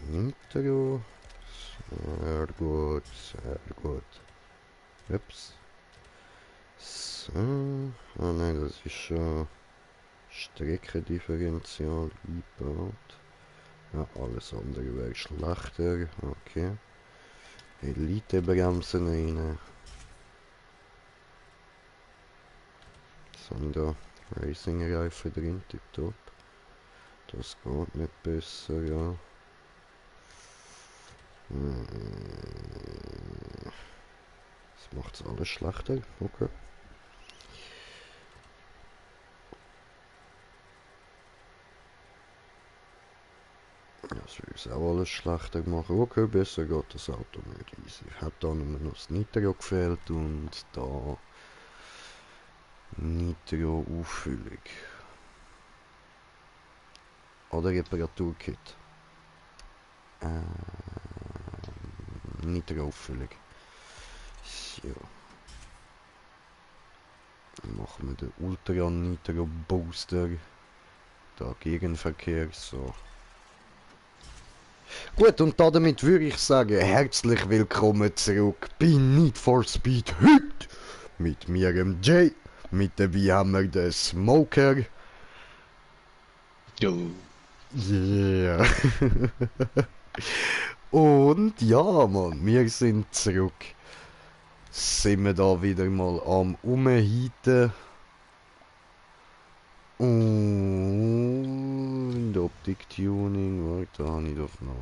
Nitro. Sehr gut, sehr gut. Ups. So. Ah nein, das ist schon Streckendifferential eingebaut. Ja, alles andere wäre schlechter. Okay. Elitebremsen rein. Was haben wir da? Racing-Reifen drin, tipptopp. Das geht nicht besser, ja. Das macht es alles schlechter. Okay. Das würde es auch alles schlechter machen. Okay, besser geht das Auto nicht easy. Hat da nur noch das Nitro gefehlt und da Nitro-Auffüllung. Oder Reparaturkit. Nitro-Auffüllung. So. Dann machen wir den Ultra Nitro Booster. Da Gegenverkehr, so. Gut, und damit würde ich sagen, herzlich willkommen zurück bei Need for Speed heute. Mit mir, dem Jay. Mit dabei haben wir den Smoker. Jo. Yeah. Und ja, Mann, wir sind zurück. Sind wir da wieder mal am Umheiten. Und Optik-Tuning, warte, da habe ich doch noch...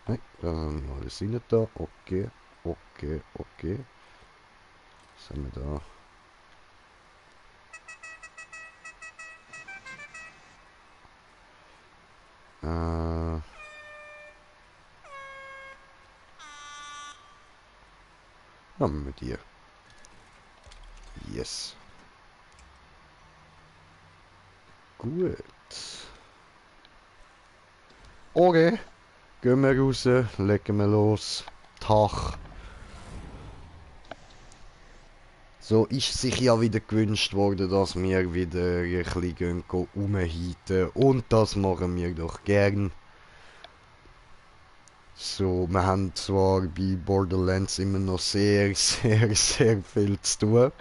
Nein, da habe ich alles rein da. Okay, okay, okay. Was haben wir da? Haben wir die. Yes. Gut. Okay. Gehen wir raus, legen wir los. Tag. So ist sich ja wieder gewünscht worden, dass wir wieder ein bisschen umheiten. Und das machen wir doch gern. So, wir haben zwar bei Borderlands immer noch sehr, sehr, sehr viel zu tun.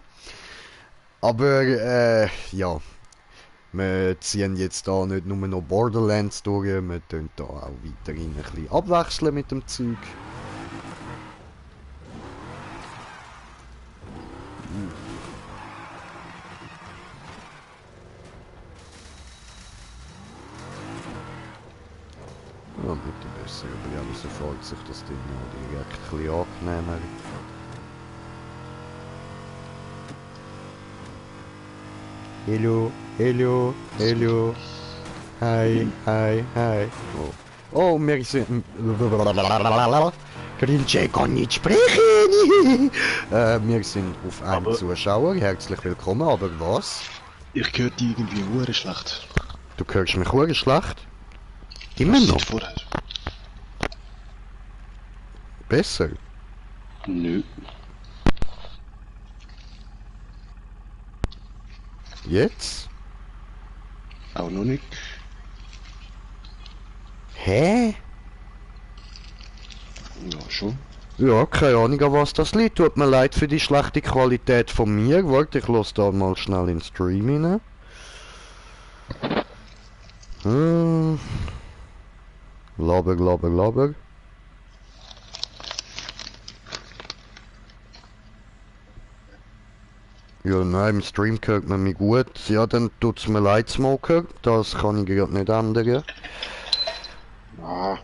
Aber, ja. Wir ziehen jetzt da nicht nur noch Borderlands durch, wir tun da auch weiterhin ein bisschen abwechseln mit dem Zeug. Ja, mit der besseren Bremse fährt sich das Ding auch direkt ein bisschen angenehmer. Hello, hello, hello. Hi, hi, hi. Oh, oh wir sind... Grinche kann nicht sprechen. Wir sind auf einen Aber- Zuschauer. Herzlich willkommen, aber was? Ich höre die irgendwie hure schlecht. Du hörst mich hure schlecht? Immer Was noch? seit vorher? Besser? Nö. Jetzt? Auch noch nicht. Hä? Ja, schon. Ja, keine Ahnung, an was das liegt. Tut mir leid für die schlechte Qualität von mir. Warte, ich lasse da mal schnell in den Stream rein. Laber, laber, laber. Ja, nein, im Stream hört man mich gut. Ja, dann tut's mir leid, Smoker. Das kann ich gerade nicht ändern. Ah.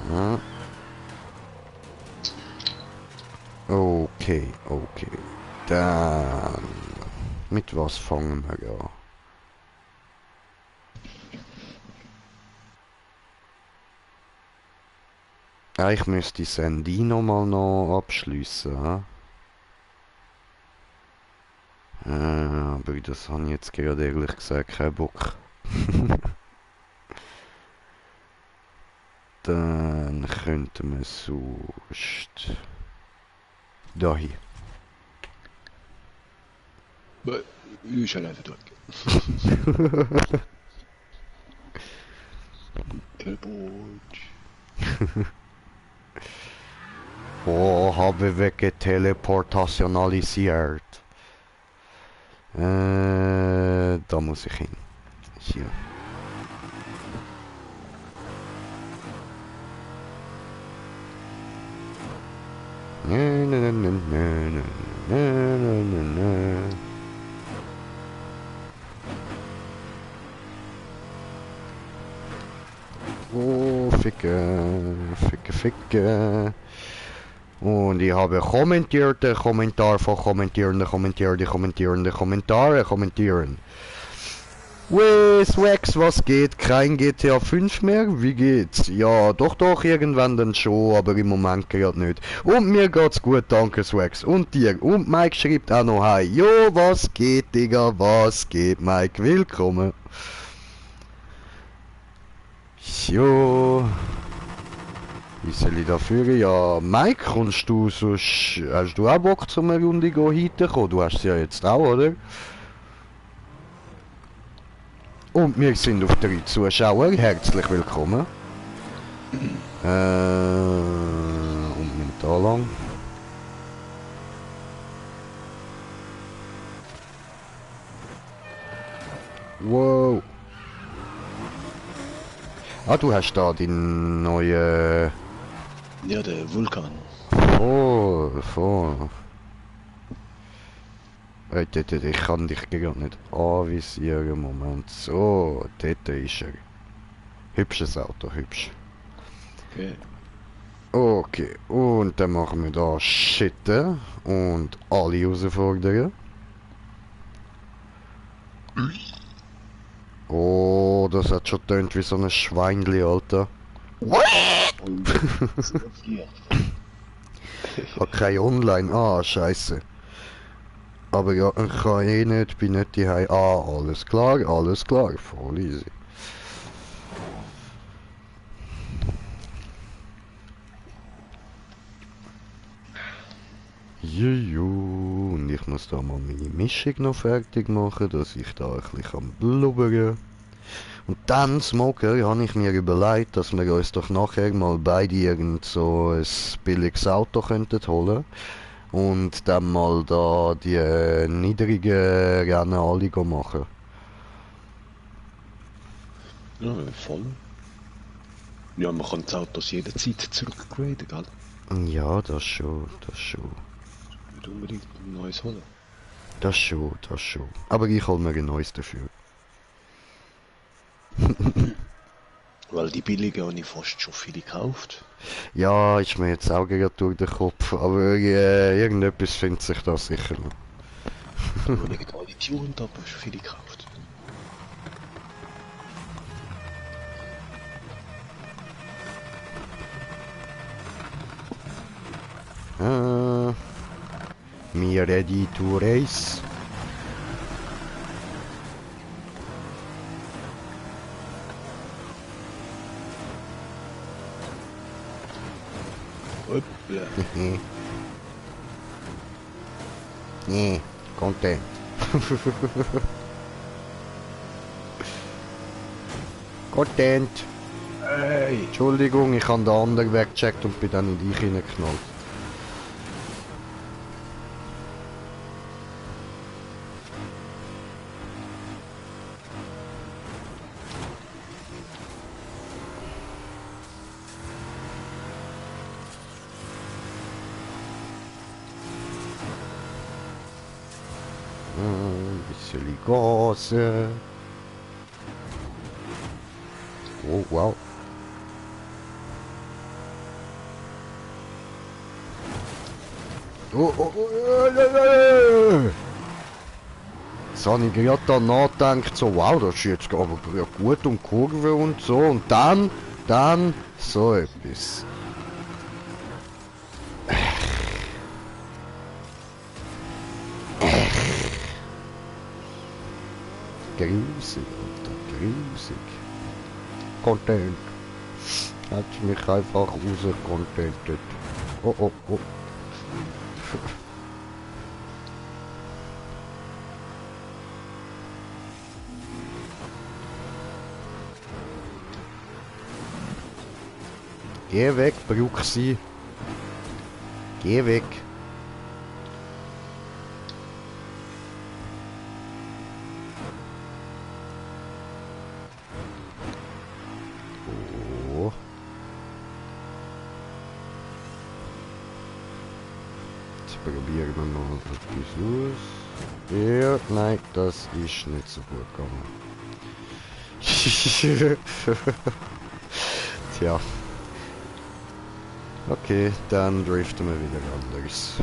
Ja. Okay, okay. Dann... Mit was fangen wir an? Ja, ich müsste Sandino mal noch abschliessen. Aber das habe ich jetzt gerade ehrlich gesagt keinen Bock. Dann könnten wir sonst... Da hier. Ist ja leider durch. Teleport. Oh, habe weggeteleportationalisiert. Da muss ich hin. Hier. Na, na, na, na, na, na, na, na, na. Oh, ficke, ficke, ficke. Und ich habe kommentierte Kommentar von kommentierende, Kommentare kommentieren. Wex, was geht? Kein GTA 5 mehr? Wie geht's? Ja, doch, irgendwann dann schon, aber im Moment gerade nicht. Und mir geht's gut, danke Wex. Und dir? Und Mike schreibt auch noch hi. Jo, was geht, Digga? Was geht, Mike? Willkommen. Jo. Wie soll ich dafür? Ja, Mike, kommst du sonst... Hast du auch Bock, zum eine Runde hinzukommen? Du hast es ja jetzt auch, oder? Und wir sind auf 3 Zuschauer. Herzlich willkommen. Und mit da lang. Wow. Ah, du hast da den neuen... Ja, der Vulkan. Voll. Ich kann dich gar nicht anvisieren. Moment. So, dort ist er. Hübsches Auto, hübsch. Okay. Okay, und dann machen wir da Shitten und alle herausfordern. Oh, das hat schon tönt wie so ein Schweinli, Alter. Hat kein Online. Ah, scheiße. Aber ja, ich kann eh nicht, bin nicht die Hause. Ah, alles klar, voll easy. Juju, und ich muss da mal meine Mischung noch fertig machen, dass ich da ein bisschen blubbern kann. Und dann, Smoker, habe ich mir überlegt, dass wir uns doch nachher mal beide irgend so ein billiges Auto könnten holen. Und dann mal da die niedrigen Rennen alle machen. Ja, voll. Ja, man kann die Autos jederzeit zurückgraden, gell? Ja, das schon. Nicht unbedingt ein neues holen. Das schon. Aber ich hol mir ein neues dafür. Weil die billigen habe ich fast schon viele gekauft. Ja, ist mir jetzt auch gerade durch den Kopf, aber irgendetwas findet sich da sicher noch. Und ich alle tuned, aber schon viele gekauft. Me ready to race. Hoppla. Nee, content. Content. Hey! Entschuldigung, ich habe den anderen weggecheckt und bin dann in dich hineingeknallt. Ein bisschen Gase. Oh, wow. Jetzt habe ich gerade da nachgedacht, so wow, das ist jetzt aber gut und Kurve und so. Und dann so etwas. Grusig, Alter, grusig. Content. Hat mich einfach rauscontentet. Oh. Geh weg, Bruxi. Geh weg. Oh. Jetzt probieren wir mal etwas aus. Ja, nein, das ist nicht so gut gegangen. Tja. Okay, dann driften wir wieder anders.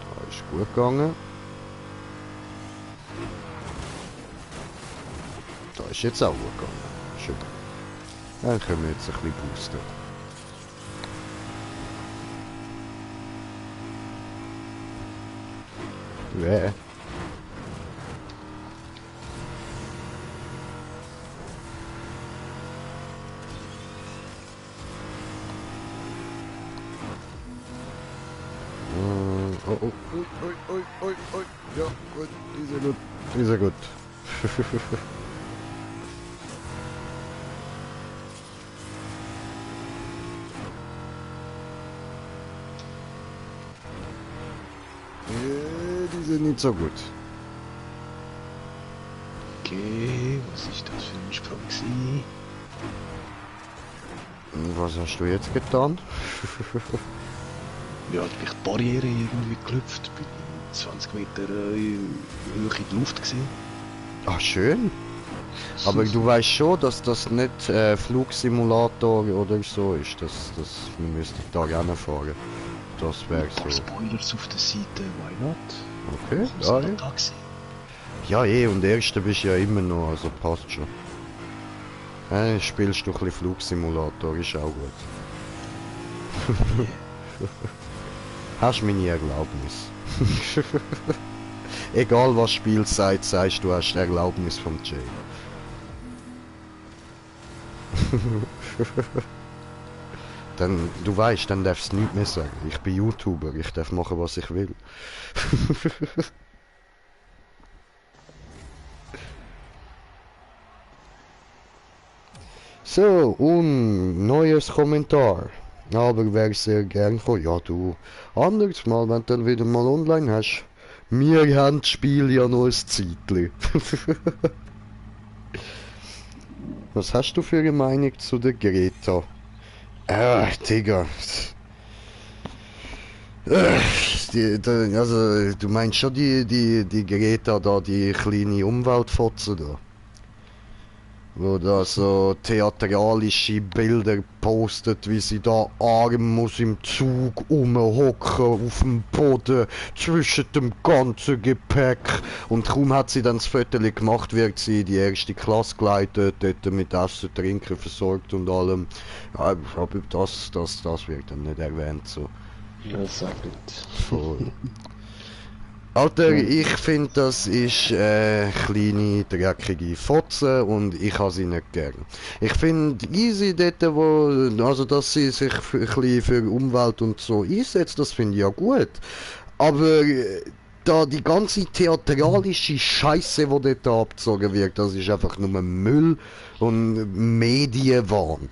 Da ist gut gegangen. Da ist jetzt auch gut gegangen. Schön. Dann können wir jetzt ein bisschen boosten. Yeah. Oh, oh, oi, oi, oi, oi, oi. Ja, gut, die ist gut, die ist gut. Die sind nicht so gut. Okay, was ist das für ein Sprung gewesen? Was hast du jetzt getan? Ja, hat mich die Barriere irgendwie geklopft. Bin 20 Meter Höhe in die Luft gewesen. Ah, schön. Aber du weißt schon, dass das nicht Flugsimulator oder so ist. Wir müssten da gerne fahren. Das wäre Ein paar so. Spoilers auf der Seite, why not? Okay, ja, ja. Taxi. Ja, und der erste bist ja immer noch, also passt schon. Spielst du ein bisschen Flugsimulator, ist auch gut. Hast meine Erlaubnis. Egal was Spiel sagt, sagst du hast Erlaubnis vom Jay. Dann, du weißt, dann darfst du nichts mehr sagen. Ich bin YouTuber, ich darf machen, was ich will. So, und neues Kommentar. Aber wer sehr gern von, ja du, anderes Mal, wenn du dann wieder mal online hast. Wir haben das Spiel ja noch ein Zeitchen. Was hast du für eine Meinung zu der Greta? Digga. Also, du meinst schon die Greta da, die kleine Umweltfotze da? Wo da so theatralische Bilder postet, wie sie da arm muss im Zug rumhocken auf dem Boden zwischen dem ganzen Gepäck. Und kaum hat sie dann das Foto gemacht, wird sie in die erste Klasse geleitet, dort mit Essen, Trinken versorgt und allem. Ja, aber das wird dann nicht erwähnt so. Ja, sag nicht. Voll. Alter, ich finde, das ist kleine, dreckige Fotze und ich habe sie nicht gern. Ich finde easy dort, also dass sie sich ein bisschen für Umwelt und so einsetzt, das finde ich ja gut. Aber da die ganze theatralische Scheiße, die dort abgezogen wird, das ist einfach nur Müll und Medienwahn.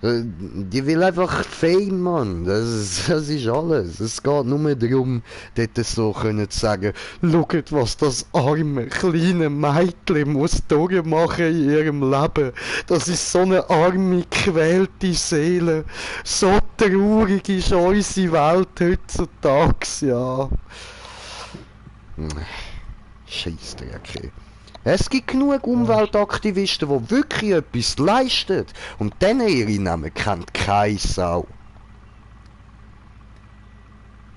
Die will einfach Fame, Mann. Das ist alles. Es geht nur darum, dort so können zu sagen, schaut, was das arme, kleine Mädchen muss durchmachen in ihrem Leben. Das ist so eine arme, gequälte Seele. So traurig ist unsere Welt heutzutage, ja. Scheissdreck. Es gibt genug Umweltaktivisten, die wirklich etwas leisten. Und denen ihre Namen kennt keine Sau.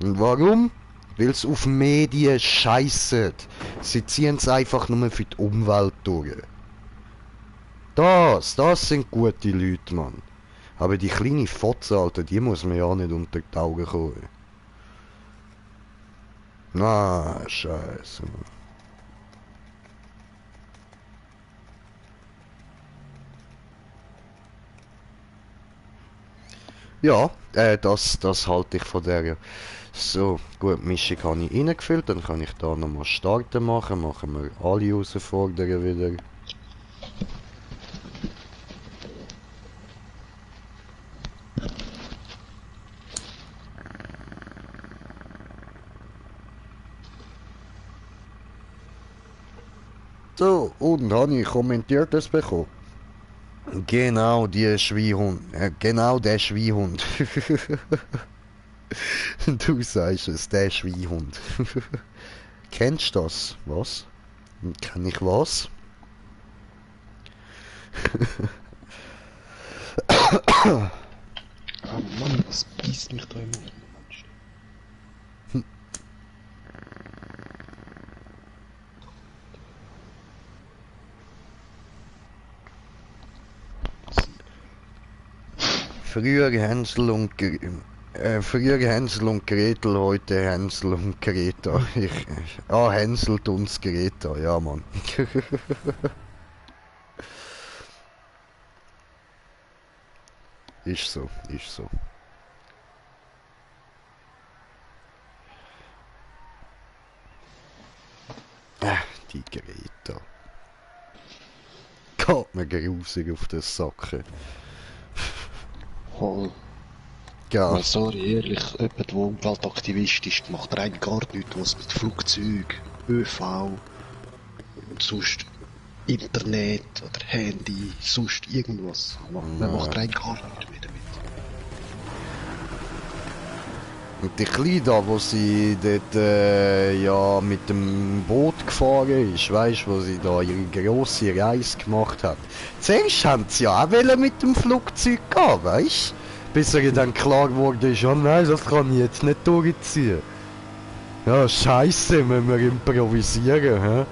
Und warum? Weil es auf Medien scheisset. Sie ziehen es einfach nur für die Umwelt durch. Das sind gute Leute, Mann. Aber die kleine Fotze, Alter, die muss man ja nicht unter die Augen kommen. Na, Scheiße, Mann. Ja, das halte ich von der. So, gut, die Mischung habe ich reingefüllt, dann kann ich da nochmal starten machen. Machen wir alle Herausforderungen wieder. So, und habe ich Kommentiertes bekommen. Genau, die Schweinhund. Genau der Schweinhund. Du sagst es, der Schweinhund. Kennst du das? Was? Kenn ich was? Ah Mann, das beißt mich da immer. Früher Hänsel und Gretel, heute Hänsel und Greta. Hänsel tun's Greta, ja Mann. Ist so, ist so. Die Greta. Geht mir grusig auf den Sacken. Voll. Ja, Weil, sorry, ehrlich, jemand, der Umweltaktivist ist, macht rein gar nichts, was mit Flugzeug, ÖV und sonst Internet oder Handy, sonst irgendwas. Man macht rein gar nichts mehr damit. und die Kleine da, wo sie dort ja mit dem Boot gefahren ist, weißt, wo sie da ihre grosse Reise gemacht hat. Zuerst haben sie ja auch wollen mit dem Flugzeug gehen, weißt? Bis ihr dann klar geworden ist, oh nein, das kann ich jetzt nicht durchziehen. Ja, scheiße, müssen wir improvisieren, hä?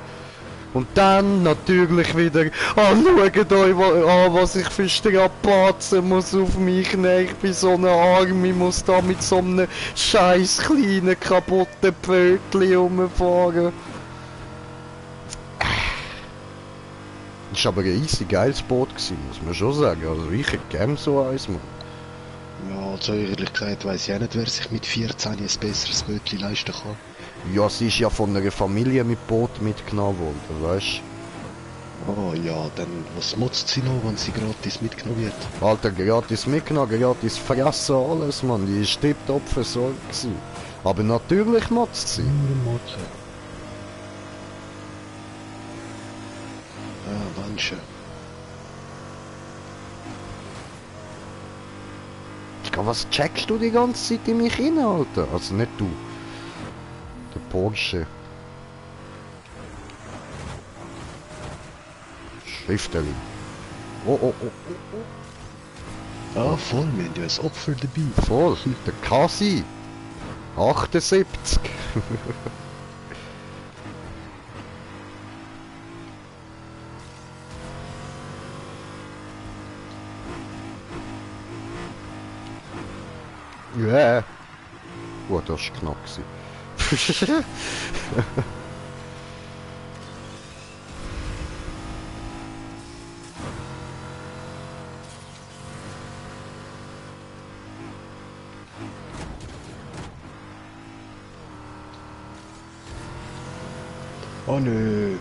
Und dann natürlich wieder, schaut euch an, was ich für Strapazen muss auf mich nehmen. Ich bin so eine Arme, ich muss da mit so einem scheiß kleinen kaputten Pfötchen rumfahren. Das war aber ein easy geiles Boot gewesen, muss man schon sagen. Also ich hätte gern so eins, Mann. Ja, also ehrlich gesagt weiss ich auch nicht, wer sich mit 14 ein besseres Bötchen leisten kann. Ja, sie ist ja von einer Familie mit Boot mitgenommen worden, weißt Oh ja, dann was nutzt sie noch, wenn sie gratis mitgenommen wird? du? Alter, gratis mitgenommen, gratis fressen, alles, Mann. Die ist tipptopp versorgt gewesen. Aber natürlich nutzt sie. Nur Motzen. Ja, Menschen. Was checkst du die ganze Zeit in mich rein, Alter? Also nicht du. Der Porsche. Schriftstellung. Oh, oh, oh, Ah, voll, wir haben ja ein Opfer dabei. voll. Der Kasi. 78. Ja. Gut, das war knapp gewesen. Oh nö.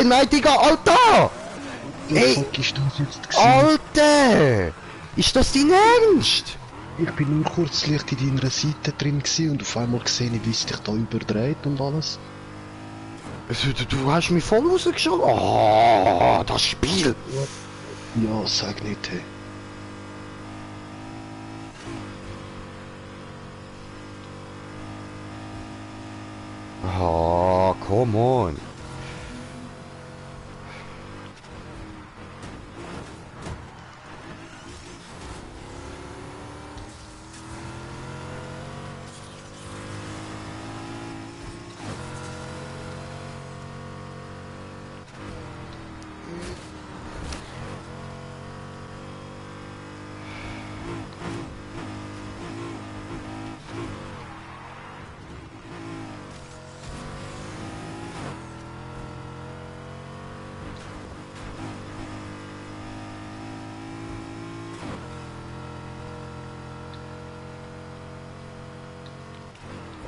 Nein, Digga, Alter! Wie Ey. fuck ist das jetzt gewesen? Alter! Ist das dein Ernst? Ich bin nur kurz leicht in deiner Seite drin gewesen und auf einmal gesehen, wie es dich da überdreht und alles. Du hast mich voll rausgeschaut. Oh, das Spiel! Ja, sag nicht, hey. Oh, come on.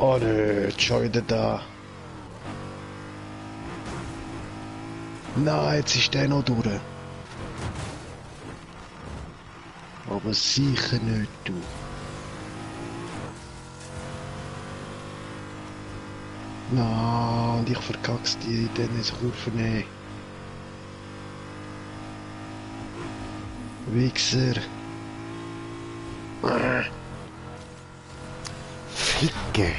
Oh nö, schon wieder da. Nein, jetzt ist der noch durch. Aber sicher nicht du. Na, und ich verkack's die in diesen Kurven. Ey. Wichser. Ficke.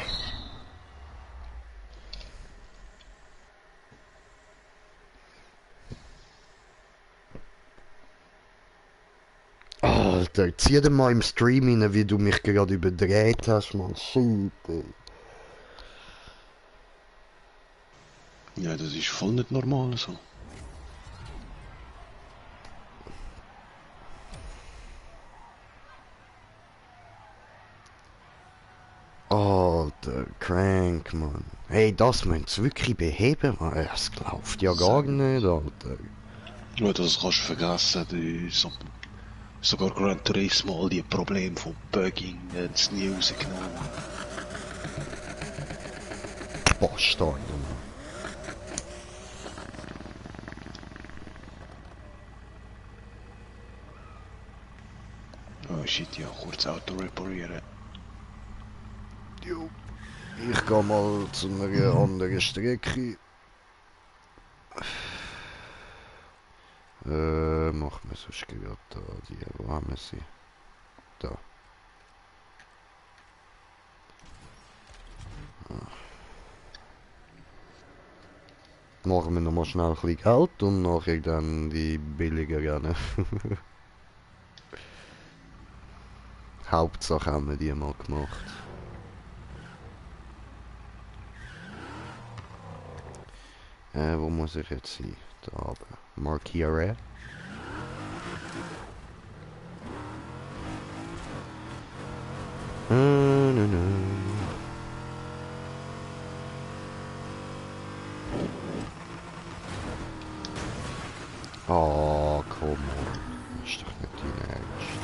Alter, zieh dir mal im Stream rein, wie du mich gerade überdreht hast, man. Shit, ey. Ja, das ist voll nicht normal so. Alter, crank, man. Hey, das müssen sie wirklich beheben, man. Es läuft ja gar nicht, Alter. Ja, das kannst du vergessen. Sogar Gran Turismo all die Probleme von Bugging ins nie rausgenommen. Bastard, man. Oh shit, ja, kurz Auto reparieren. Jo. Ich geh mal zu einer anderen Strecke. Machen wir sonst gerade da. Wo haben wir sie? Da. Machen wir nochmal schnell ein bisschen Geld und nachher dann die billigeren. Hauptsache haben wir die mal gemacht. Wo muss ich jetzt hin? Da oben. Markiere. Oh, komm on. Das ist doch nicht dein Ernst.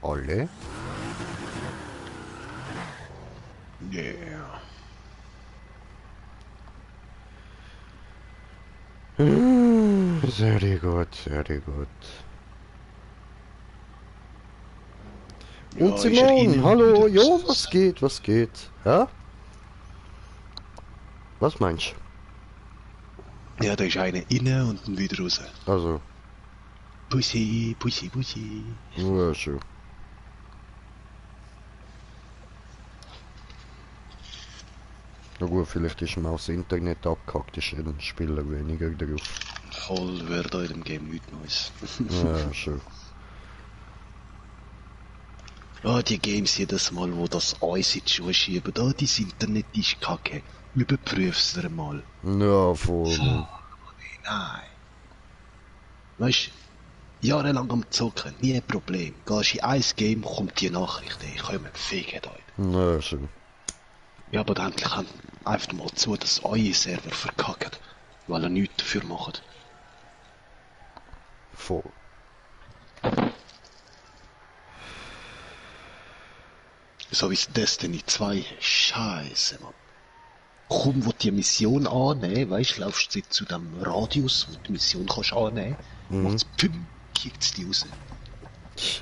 Alle? Yeah. Sehr gut, sehr gut. Ja, Und ist er Simon, rein hallo, und wieder jo, raus? was geht, was geht? Ja? Was meinst Ja, da ist einer rein und dann wieder raus. du? Also, Pussy, Pussy, Pussy. ja, schon. Na gut, vielleicht ist ihm auch das Internet abgehackt, ist ein Spieler weniger drauf. Voll wäre da in dem Game nichts Neues. Ja, schon. Ah, die Games jedes Mal, wo das Eis in die Schuhe schieben, ah, dein Internet ist kacke. Überprüf's dir mal. Ja, voll, man. Nein. Weißt du, jahrelang am Zocken, nie ein Problem. Gehst in ein Game, kommt die Nachricht, ey, können wir fegen heute. Ja, schon. Ja, aber endlich haben einfach mal zu, dass eure Server verkacken, weil ihr nichts dafür macht. Voll. So wie Destiny 2. Scheiße, Mann. Kaum, wo die Mission annehmen, weißt du, laufst du zu dem Radius, wo du die Mission kannst annehmen, macht's püm, kickt's die raus. Ich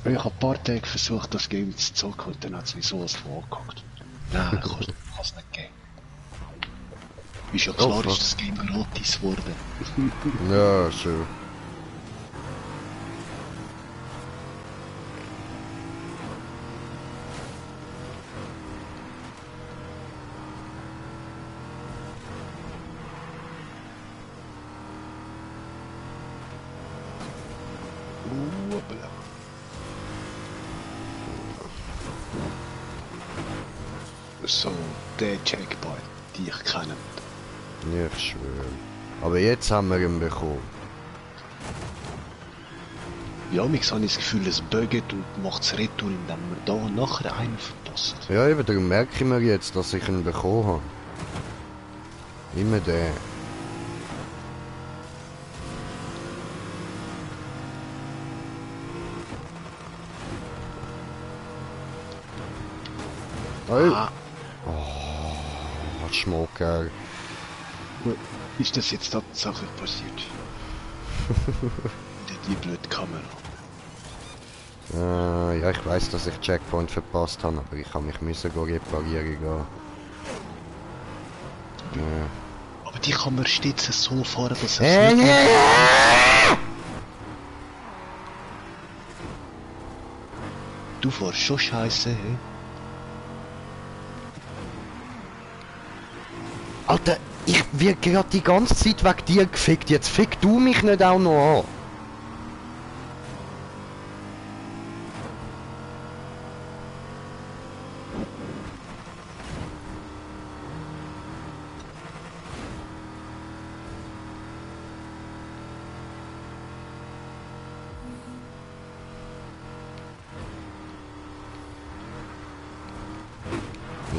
habe ein paar Tage versucht, das Game zu zocken und dann hat es mich sowas von angehackt. Nein, kann's nicht geben. Ist ja klar, ist das Game gratis geworden. Ja, schon. So, der Checkpoint, die ich kenne. Ich schwöre. Aber jetzt haben wir ihn bekommen. Ja, mich habe ich das Gefühl, es buggt und macht es retour, indem wir da nachher einen verpassen. Ja, eben, darum merke ich mir jetzt, dass ich ihn bekommen habe. Immer der. Oh, Ah, Schmucker. ist das jetzt tatsächlich passiert? Die blöde Kamera. Ja, ich weiß, dass ich Checkpoint verpasst habe, aber ich habe mich müssen reparieren gehen. Aber die Kamera steht so fahren, dass es nicht... Du fährst schon scheiße, hä? Alter, ich werde gerade die ganze Zeit wegen dir gefickt. Jetzt fick du mich nicht auch noch an.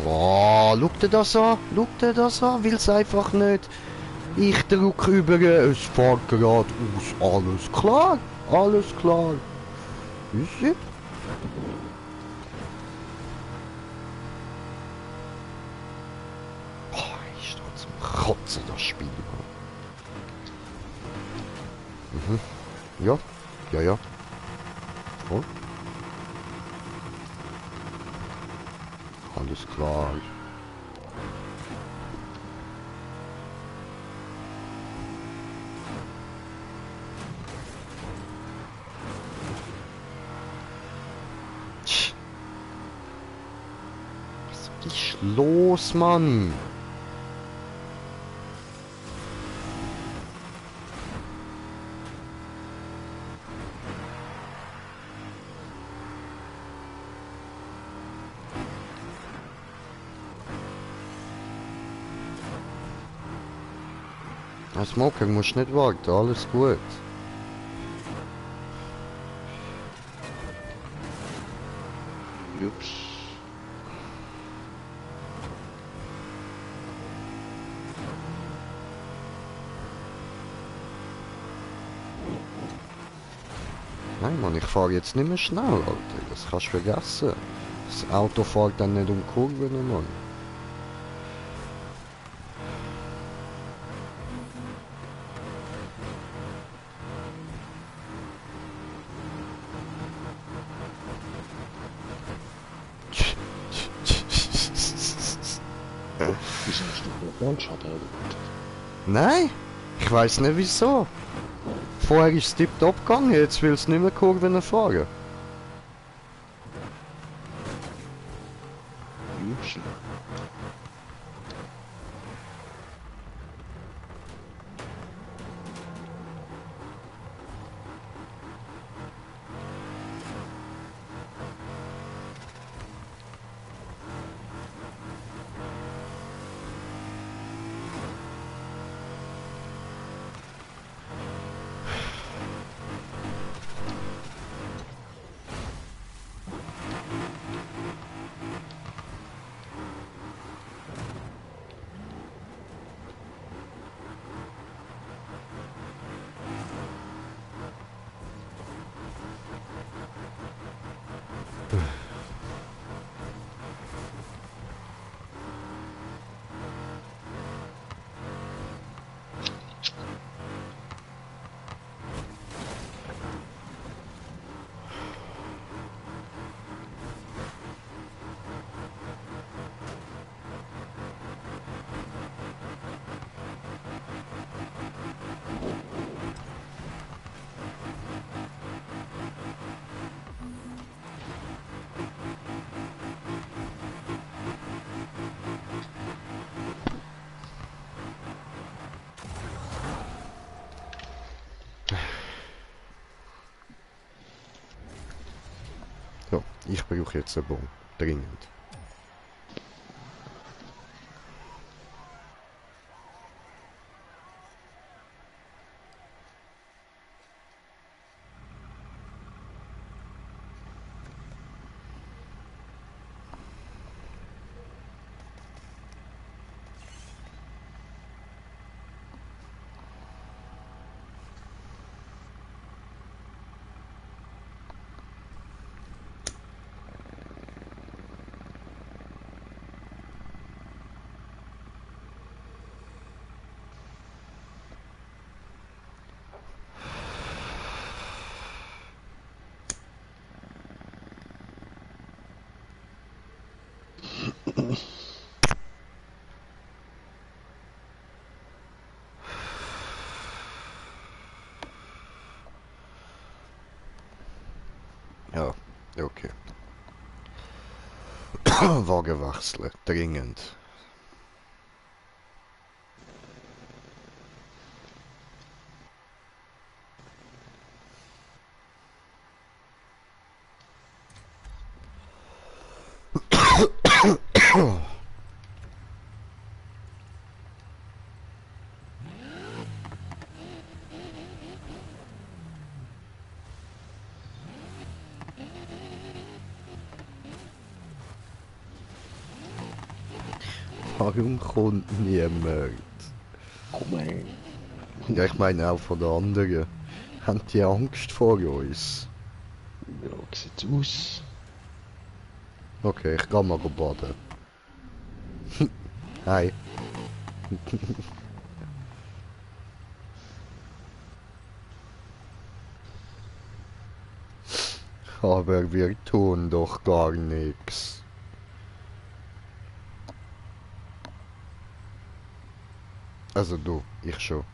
Oh, schau dir das an. Schau dir das an. Will's einfach nicht. Ich drücke über, es fährt geradeaus. Alles klar. Alles klar. Easy. Boah, ist doch zum Kotzen, das Spiel. Mhm. Ja. Ja, ja. Voll. Alles klar. Tsch. Was ist los, Mann? Smoker, musst nicht warten, alles gut. Ups. Nein, Mann, ich fahre jetzt nicht mehr schnell, Alter. Das kannst du vergessen. Das Auto fährt dann nicht um Kurven, Mann. Wieso hast du Landschaden erlebt? Nein, ich weiß nicht wieso. Vorher ist es tipptopp gegangen, jetzt will es nicht mehr Kurven fahren. Ups. So, ich brauche jetzt einen Bon. Dringend. Okay. Wagen wechseln. Dringend. Warum kommt niemand? Komm her. Ja, ich meine auch von den anderen. Haben die Angst vor uns? Ja, wie sieht's aus? Okay, ich gehe mal baden. Hi. Aber wir tun doch gar nichts. Also du, ich schon.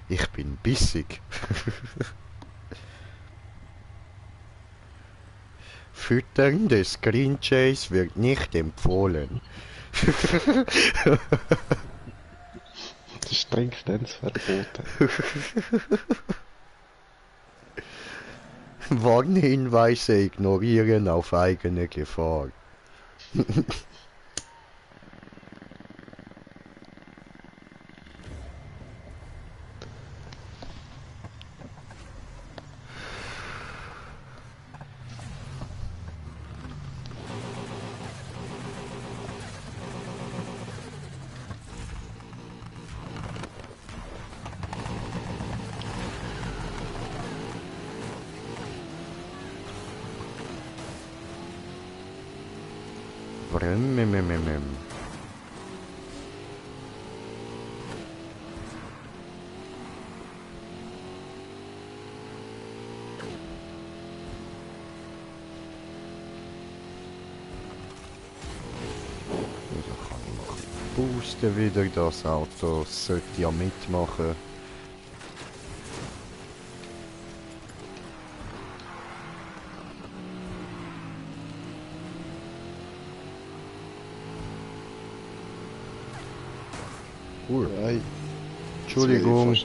Ich bin bissig. Füttern des Green Jays wird nicht empfohlen. Das ist strengstens verboten. Warnhinweise ignorieren auf eigene Gefahr. Vremmmmmm. Also kann ich noch ein bisschen boosten wieder. Das Auto sollte ja mitmachen. Nein. Entschuldigung, Voll.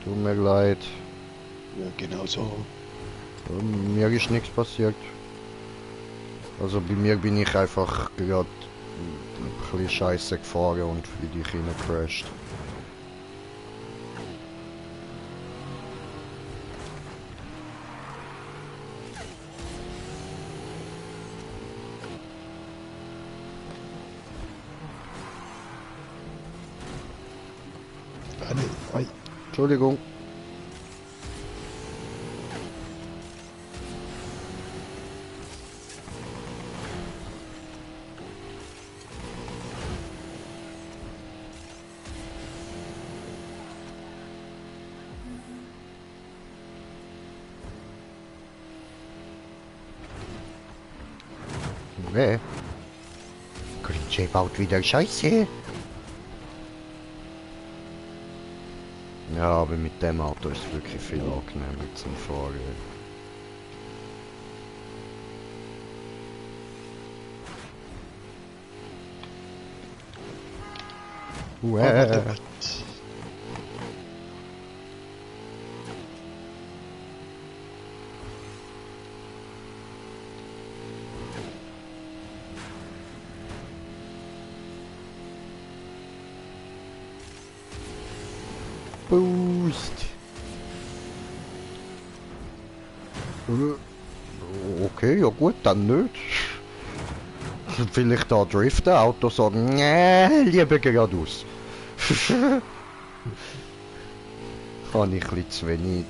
tut mir leid. Ja, genau so. Mir ist nichts passiert. Also bei mir bin ich einfach gerade ein bisschen scheiße gefahren und bin ich reingecrashed. Nein. Entschuldigung. Nee. Green Jay baut wieder Scheiße. Ja, aber mit dem Auto ist es wirklich viel angenehmer zum Fahren. Aber Boost. Okay, ja gut, dann nicht. Vielleicht da driften, Auto sagen, nee, lieber geradeaus. Habe ich ein bisschen zu wenig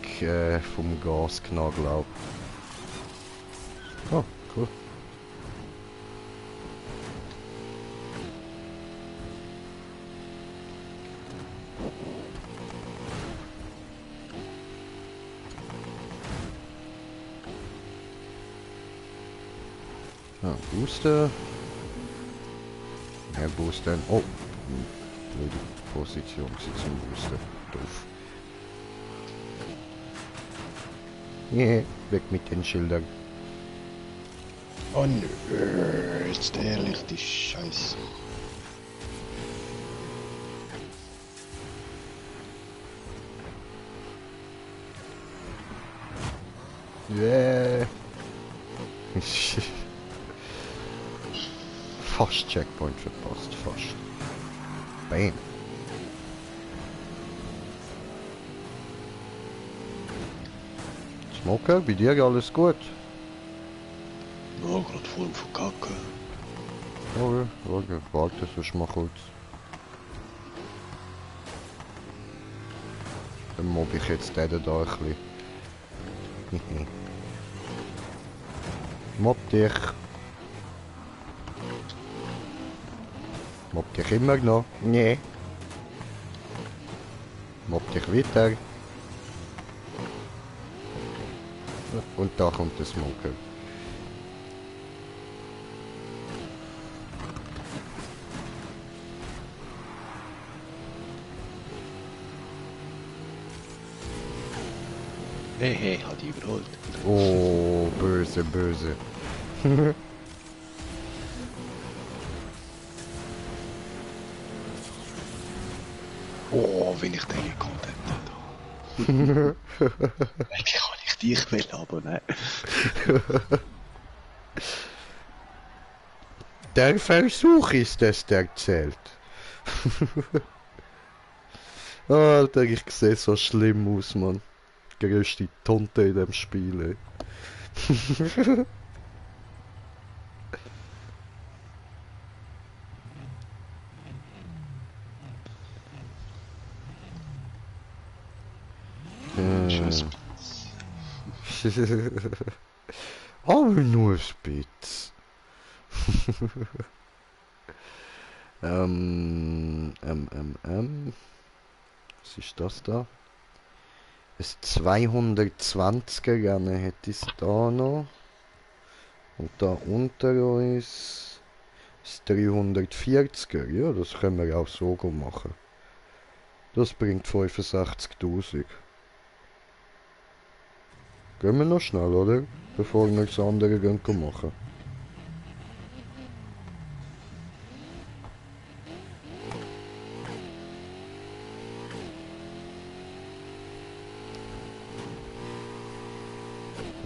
vom Gas genommen, glaube ich. Oh, cool. Ja, boosten. Ja, boosten. Oh, blöde Position zum Boosten. Doof. Weg mit den Schildern. Oh nö, jetzt ehrlich, die Scheiße. Yeah. Fast Checkpoint verpasst, fast. Bam. Smoker, bei dir alles gut? Ja, gerade voll am Verkacken. Okay, warte, sonst mal kurz. Dann mob ich jetzt den da ein bisschen. Mob dich. Mob dich immer noch? Nee. Mob dich weiter. Und da kommt der Smoker. Hey, hat die überholt. Oh, böse, böse. Oh, wenn ich den gekonnt hätte. Eigentlich kann ich dich wählen, aber nein. Der Versuch ist es, der zählt. Alter, ich sehe so schlimm aus, Mann. Größte Tonte in dem Spiel, ey. Tschüss. Aber nur ein Spitz. Was ist das da? Ein 220er, gerne hätte ich es da noch. Und da unter uns das 340er. Ja, das können wir auch so machen. Das bringt 65.000. Gehen wir noch schnell, oder? Bevor wir das andere gehen machen.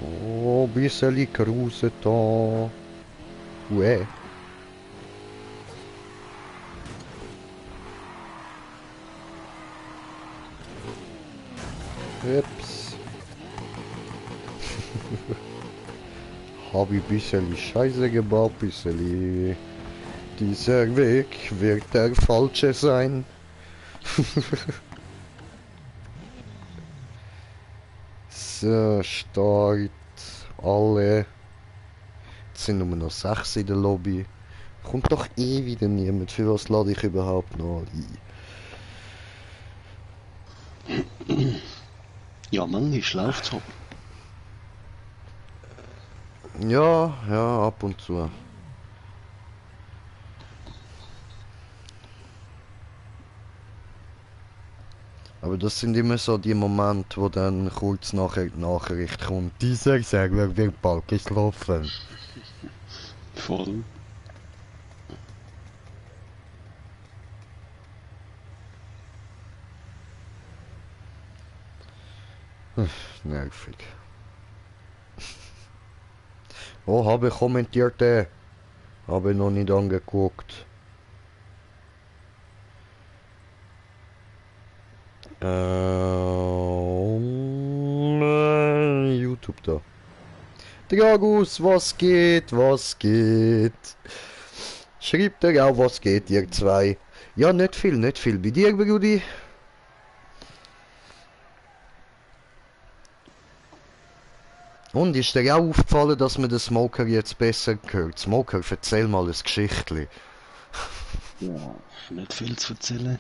Oh, bisschen Kruse da. Uäh. Ups. Habe ich ein bisschen Scheiße gebaut, bisschen. Dieser Weg wird der falsche sein. So, Start. Alle. Jetzt sind nur noch 6 in der Lobby. Kommt doch eh wieder niemand. Für was lade ich überhaupt noch ein? Ja, manchmal läuft's aber. Ja, ja, ab und zu. Aber das sind immer so die Momente, wo dann kurz nachher die Nachricht kommt. Dieser Server wird bald geschlafen. Voll. Nervig. Oh, habe kommentiert, habe noch nicht angeguckt. YouTube da. Dragus, was geht, was geht? Schreibt er auch, was geht, ihr zwei? Ja, nicht viel, nicht viel. Bei dir, Brudi? Und ist dir auch aufgefallen, dass man den Smoker jetzt besser hört? Smoker, erzähl mal ein Geschichtli. Ja, nicht viel zu erzählen.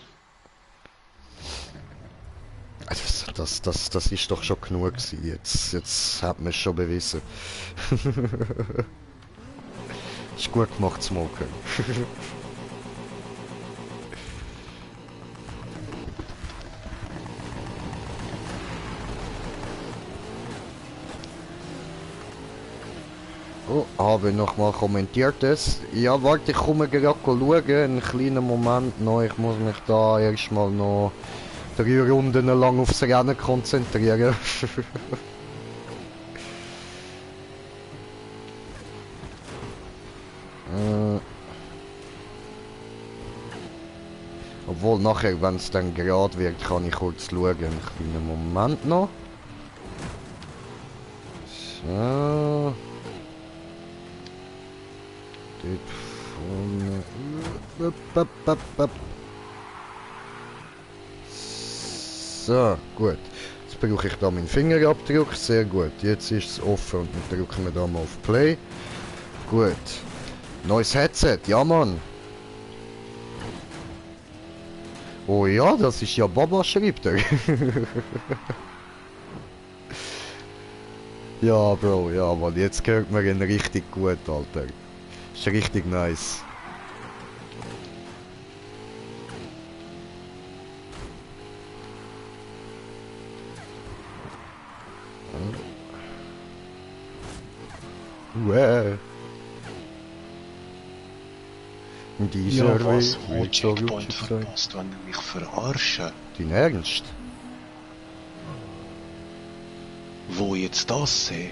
Das ist doch schon genug gewesen. Jetzt hat man es schon bewiesen. Ist gut gemacht, Smoker. So, habe nochmal kommentiert es. Ja, warte, ich komme gerade schauen. Einen kleinen Moment noch. Ich muss mich da erstmal noch 3 Runden lang aufs Rennen konzentrieren. Obwohl nachher, wenn es dann gerade wird, kann ich kurz schauen. Einen kleinen Moment noch. So. Dort vorne. So, gut. Jetzt brauche ich da meinen Fingerabdruck. Sehr gut. Jetzt ist es offen und dann drücken wir da mal auf Play. Gut. Neues Headset. Ja, Mann. Oh ja, das ist ja Baba, schreibt er. Ja, Bro, ja, Mann. Jetzt hört man ihn richtig gut, Alter. Ist richtig nice. Dieser Ja, was? Wo wird so Checkpoint gut sein. verpasst, wenn ihr mich verarschen? Dein Ernst? Wo jetzt das sehe?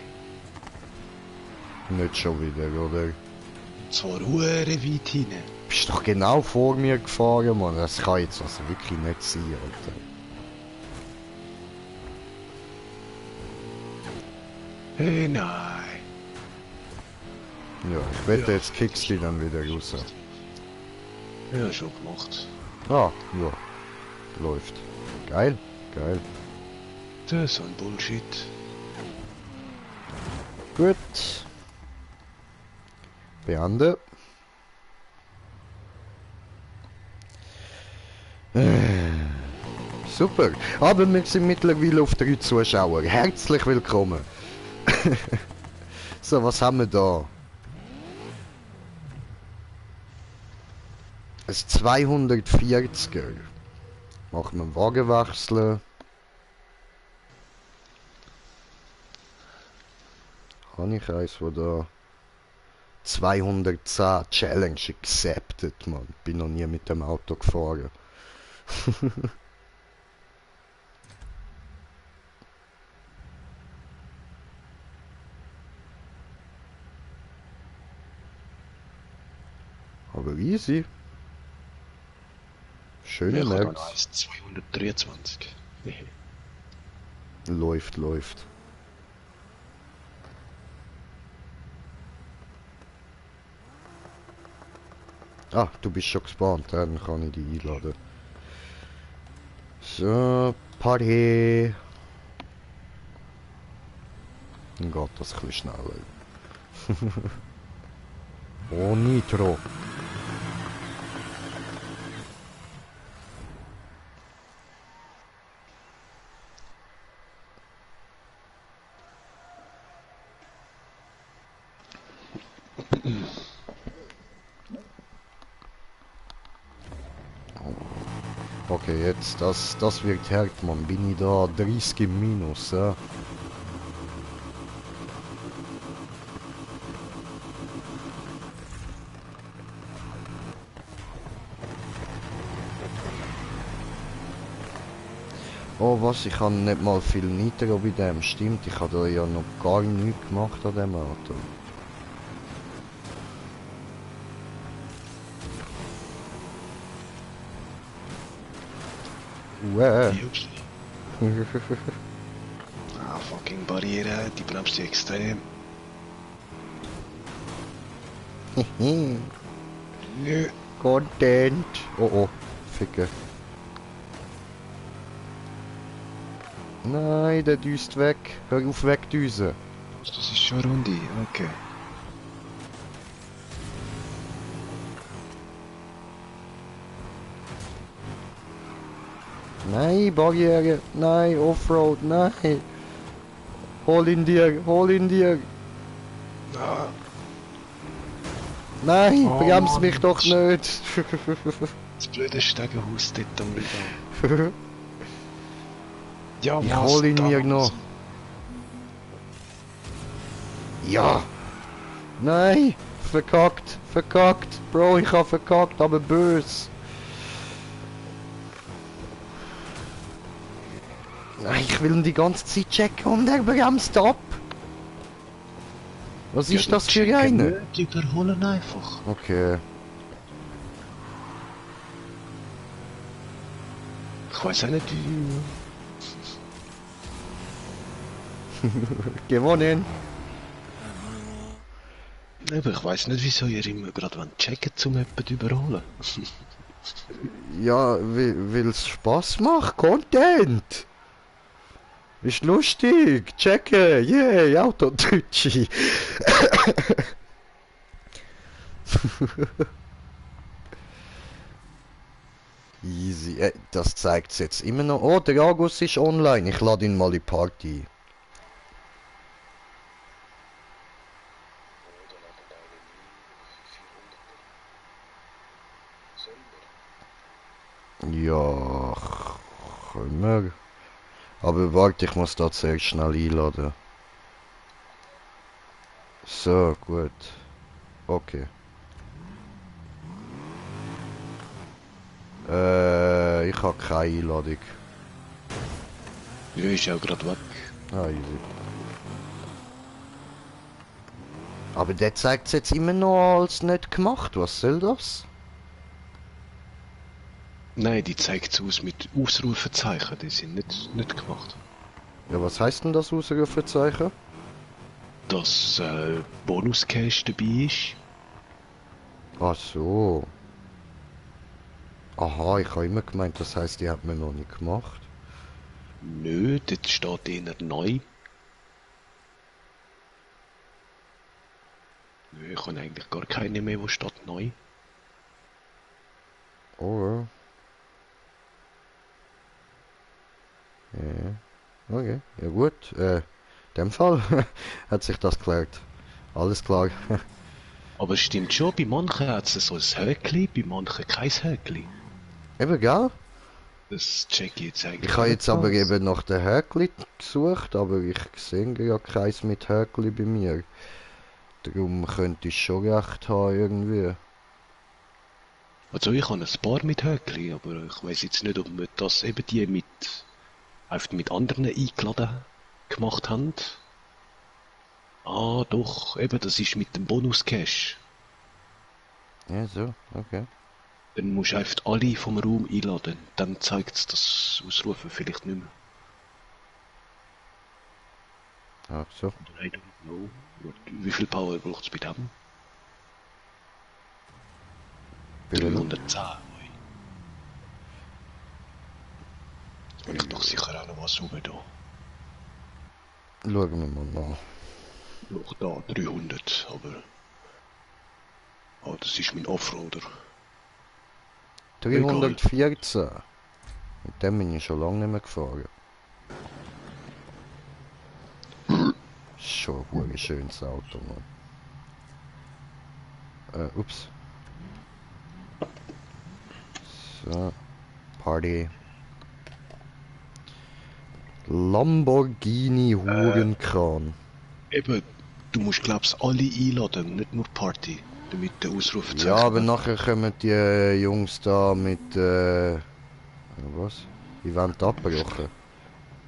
Nicht schon wieder, oder? Und zwar hure weit hinein. Bist doch genau vor mir gefahren, Mann. Das kann jetzt also wirklich nicht sein, Alter. Hey, nein. Ja, ich wette, jetzt kickst du die dann wieder raus. Ja, schon gemacht. Ah, ja. Läuft. Geil, geil. Das ist ein Bullshit. Gut. Beende. Super. Aber wir sind mittlerweile auf 3 Zuschauer. Herzlich willkommen. So, was haben wir da? Ein 240er. Machen wir einen Wagenwechsel. Habe ich eins, wo da 210 Challenge accepted, man. Bin noch nie mit dem Auto gefahren. Aber easy. Schöne Ich habe Max. noch eins 223. Läuft, läuft. Ah, du bist schon gespawnt, dann kann ich dich einladen. So, Party. Dann geht das ein bisschen schneller. Oh, Nitro. Okay, jetzt, das wird hart, Mann. Bin ich da 30 im Minus, ja? Oh was, ich habe nicht mal viel Nitro bei dem, stimmt, ich habe da ja noch gar nichts gemacht an dem Auto. Ah, fucking Barriere, die bremst du extrem. Nö. Content. Oh oh, Ficke. Nein, der düst weg. Hör auf wegdüsen. Das ist schon eine Runde, okay. Nein, Barriere. Nein, Offroad. Nein. Hol ihn dir, hol ihn dir. Ah, Nein, Oh, bremst Mann. mich doch nicht. das blöde Stegenhaus dort am Rücken. Ja, Ich was hol ihn mir da? noch. Ja. Nein! Verkackt! Verkackt! Bro, ich hab verkackt, aber bös! Nein, ich will ihn die ganze Zeit checken und er bremst ab! Was ist das für eine? Die überholen einfach. Okay. Ich weiß auch nicht, wie... Gewonnen! Aber ich weiß nicht, wieso ihr immer gerade checken wollt, um jemanden zu überholen. Ja, weil es Spaß macht, Content! Ist lustig! Checken! Yeah! Autotütschi! Easy. Das zeigt's jetzt immer noch. Oh, der August ist online. Ich lade ihn mal in die Party. Ja, können wir. Aber warte, ich muss da zuerst schnell einladen. So, gut. Okay. Ich habe keine Einladung. Ja, ist ja gerade weg. Ah, easy. Aber der zeigt es jetzt immer noch als nicht gemacht. Was soll das? Nein, die zeigt es aus mit Ausrufezeichen, die sind nicht gemacht. Ja, was heißt denn das Ausrufezeichen? Dass Bonus-Cash dabei ist. Ach so. Aha, ich habe immer gemeint, das heißt, die hat man noch nicht gemacht. Nö, dort steht eher neu. Nö, ich habe eigentlich gar keine mehr, wo steht neu. Oh, ja. Ja. Okay, ja gut. In dem Fall hat sich das geklärt. Alles klar. Aber es stimmt schon, bei manchen hat es so ein Höckli, bei manchen kein Höckli. Eben, gell? Das check ich jetzt eigentlich. Ich habe jetzt aber ganz. eben nach der Häkli gesucht, aber ich sehe ja keins mit Häkli bei mir. Darum könnte ich schon recht haben irgendwie. Also ich habe ein paar mit Höckli, aber ich weiß jetzt nicht, ob wir das eben die einfach mit anderen eingeladen gemacht haben. Ah, doch, eben, das ist mit dem Bonus-Cash. Ja, so, okay. Dann musst du einfach alle vom Raum einladen. Dann zeigt es das Ausrufen vielleicht nicht mehr. Ach so. Oder I don't know. Wie viel Power braucht es bei dem? Bei welchem? 310. Und ich doch sicher auch noch was rum da. Schauen wir mal nach. Noch da, 300, aber... Ah, das ist mein Offroader. 314. Mit dem bin ich schon lange nicht mehr gefahren. Schon ein schönes Auto, Mann. Ups. So. Party. Lamborghini Hurenkran. Eben, du musst glaubst alle einladen, nicht nur Party. Damit der Ausrufezeichen... Ja, aber nachher kommen die Jungs da mit was? Event abgebrochen.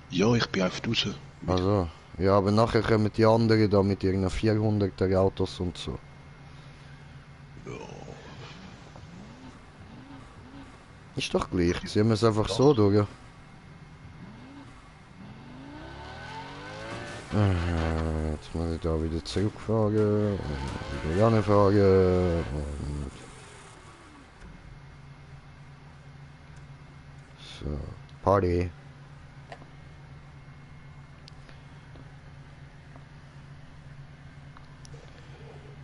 Ja, ich bin einfach raus. Also, ja, aber nachher kommen die anderen da mit ihren 400er Autos und so. Ja, Ist doch gleich, ziehen wir es einfach so durch. Jetzt muss ich da wieder zurückfahren und wieder ranfahren und... So, Party.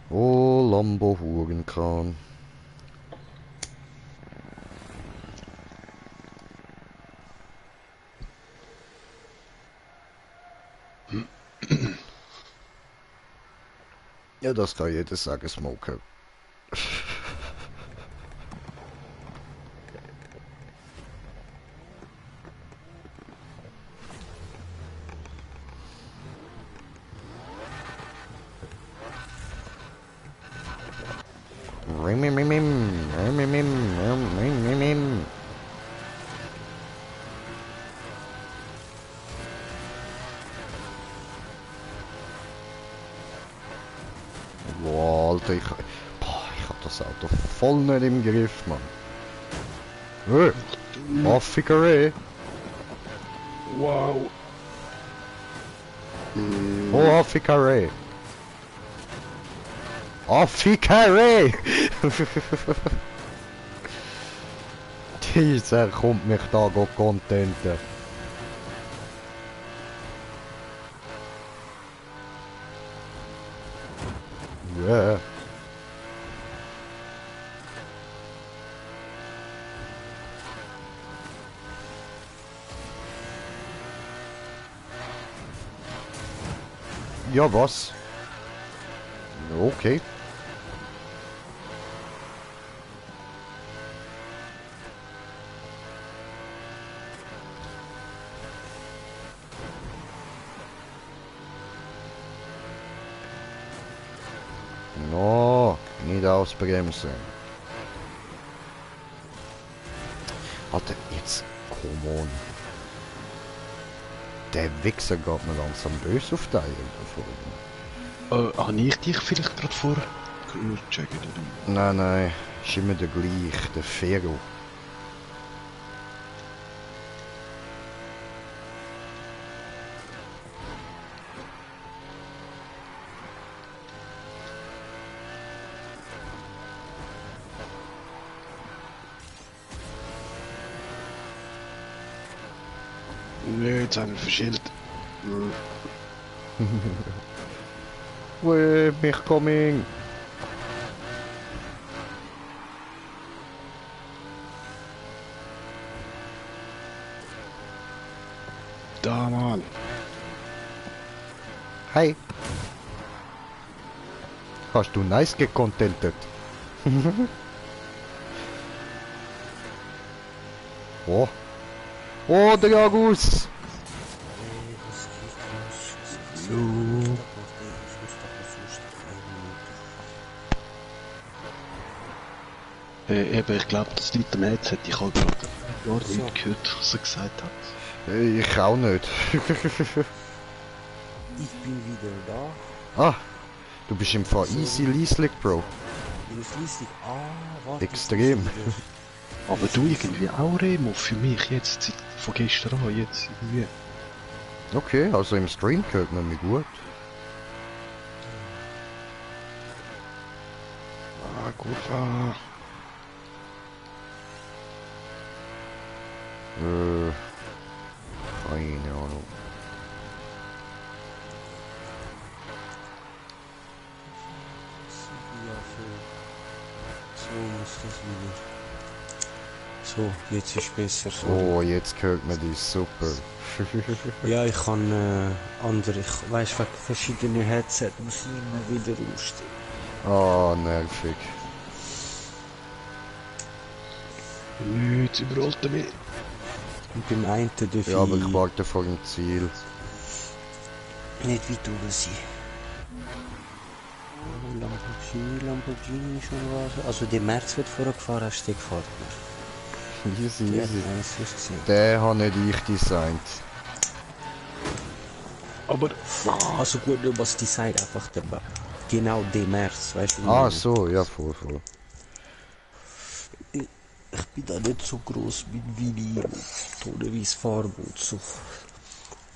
Oh, Lambo Hurenkran. Ja, das kann jeder sagen, Smoker. Boah, Alter, ich hab das Auto voll nicht im Griff, Mann. Affikeré. Wow. Oh, Affikeré. Affikeré! Dieser kommt mich da contenten. Yeah. Ja, was? Okay. No, nicht ausbremsen. Alter, jetzt, come on. Der Wichser geht mir langsam böse auf die Eier. Habe ich dich vielleicht gerade vor... checken oder? Nein, ist immer der gleiche, der Fero. Nö, jetzt haben wir verschillt. Weh, mich coming. Da, Mann. Hi. Hast du nice gecontentet? Oh. Oh, der August. Eben, ich glaube, das Internet hätte ich auch gerade gar nicht gehört, was er gesagt hat. Ich auch nicht. Ich bin wieder da. Ah, du bist im Fall easy leaselig, Bro. Schließlich. Warte. Extrem. Aber du irgendwie auch, Remo, für mich jetzt, von gestern an, jetzt irgendwie. Okay, also im Stream hört man mich gut. Ah, gut, ah. Keine Ahnung. So muss das wieder. So, jetzt ist besser. So. Oh, jetzt hört man dich super. Ja, ich kann andere, ich weiss, wegen verschiedenen Headset muss ich immer wieder ausstellen. Ah, nervig. Nö, jetzt überrollt er mich. Und beim einen darf Ja, aber ich ich warte vor dem Ziel. nicht weit oben sein. Lamborghini schon was. Also der Merz wird vorher gefahren, hast du den gefahren? Easy, Ja, easy. nice, hast du gesehen. Den habe nicht ich designt. Aber, Also gut, nur was die sagt, einfach der genau der Merz, weißt du? wie ich Ah, meine? so, ja, voll. Ich bin da nicht so groß mit Vinyl und tonnenweise Farbe und so.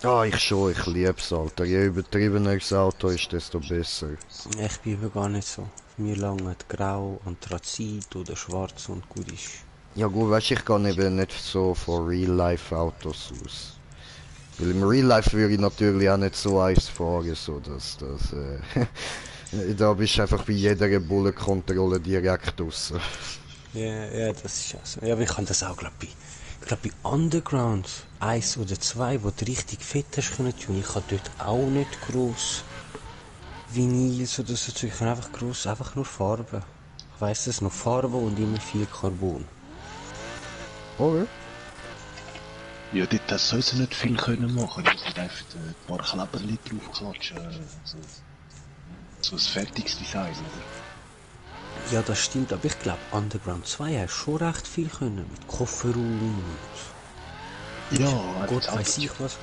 Ah, ich schon, ich lieb's, Alter. Je übertriebener das Auto ist, desto besser. Ich bin aber gar nicht so. Mir lange grau, Anthrazit oder schwarz und gut ist. Ja gut, weißt du, ich gehe eben nicht so von Real-Life-Autos aus. Weil im Real-Life würde ich natürlich auch nicht so eins fahren, so dass da bist du einfach bei jeder Bullenkontrolle direkt raus. Ja, das ist ja so. Ja, aber ich kann das auch, glaube ich bei Underground 1 oder 2, wo du richtig fett hast können tun. Ich habe dort auch nicht gross Vinyls oder so. Ich habe einfach gross, einfach nur Farben. Ich weiss das noch, Farbe und immer viel Carbon. Okay. ja, dort soll sie nicht viel können machen. Sie müssen einfach ein paar Kleberli draufklatschen. So ein fertiges Design, oder? Ja, das stimmt, aber ich glaube, Underground 2 hast schon recht viel können. Mit Kofferraum und Ja, Gott einfach weiß ich was.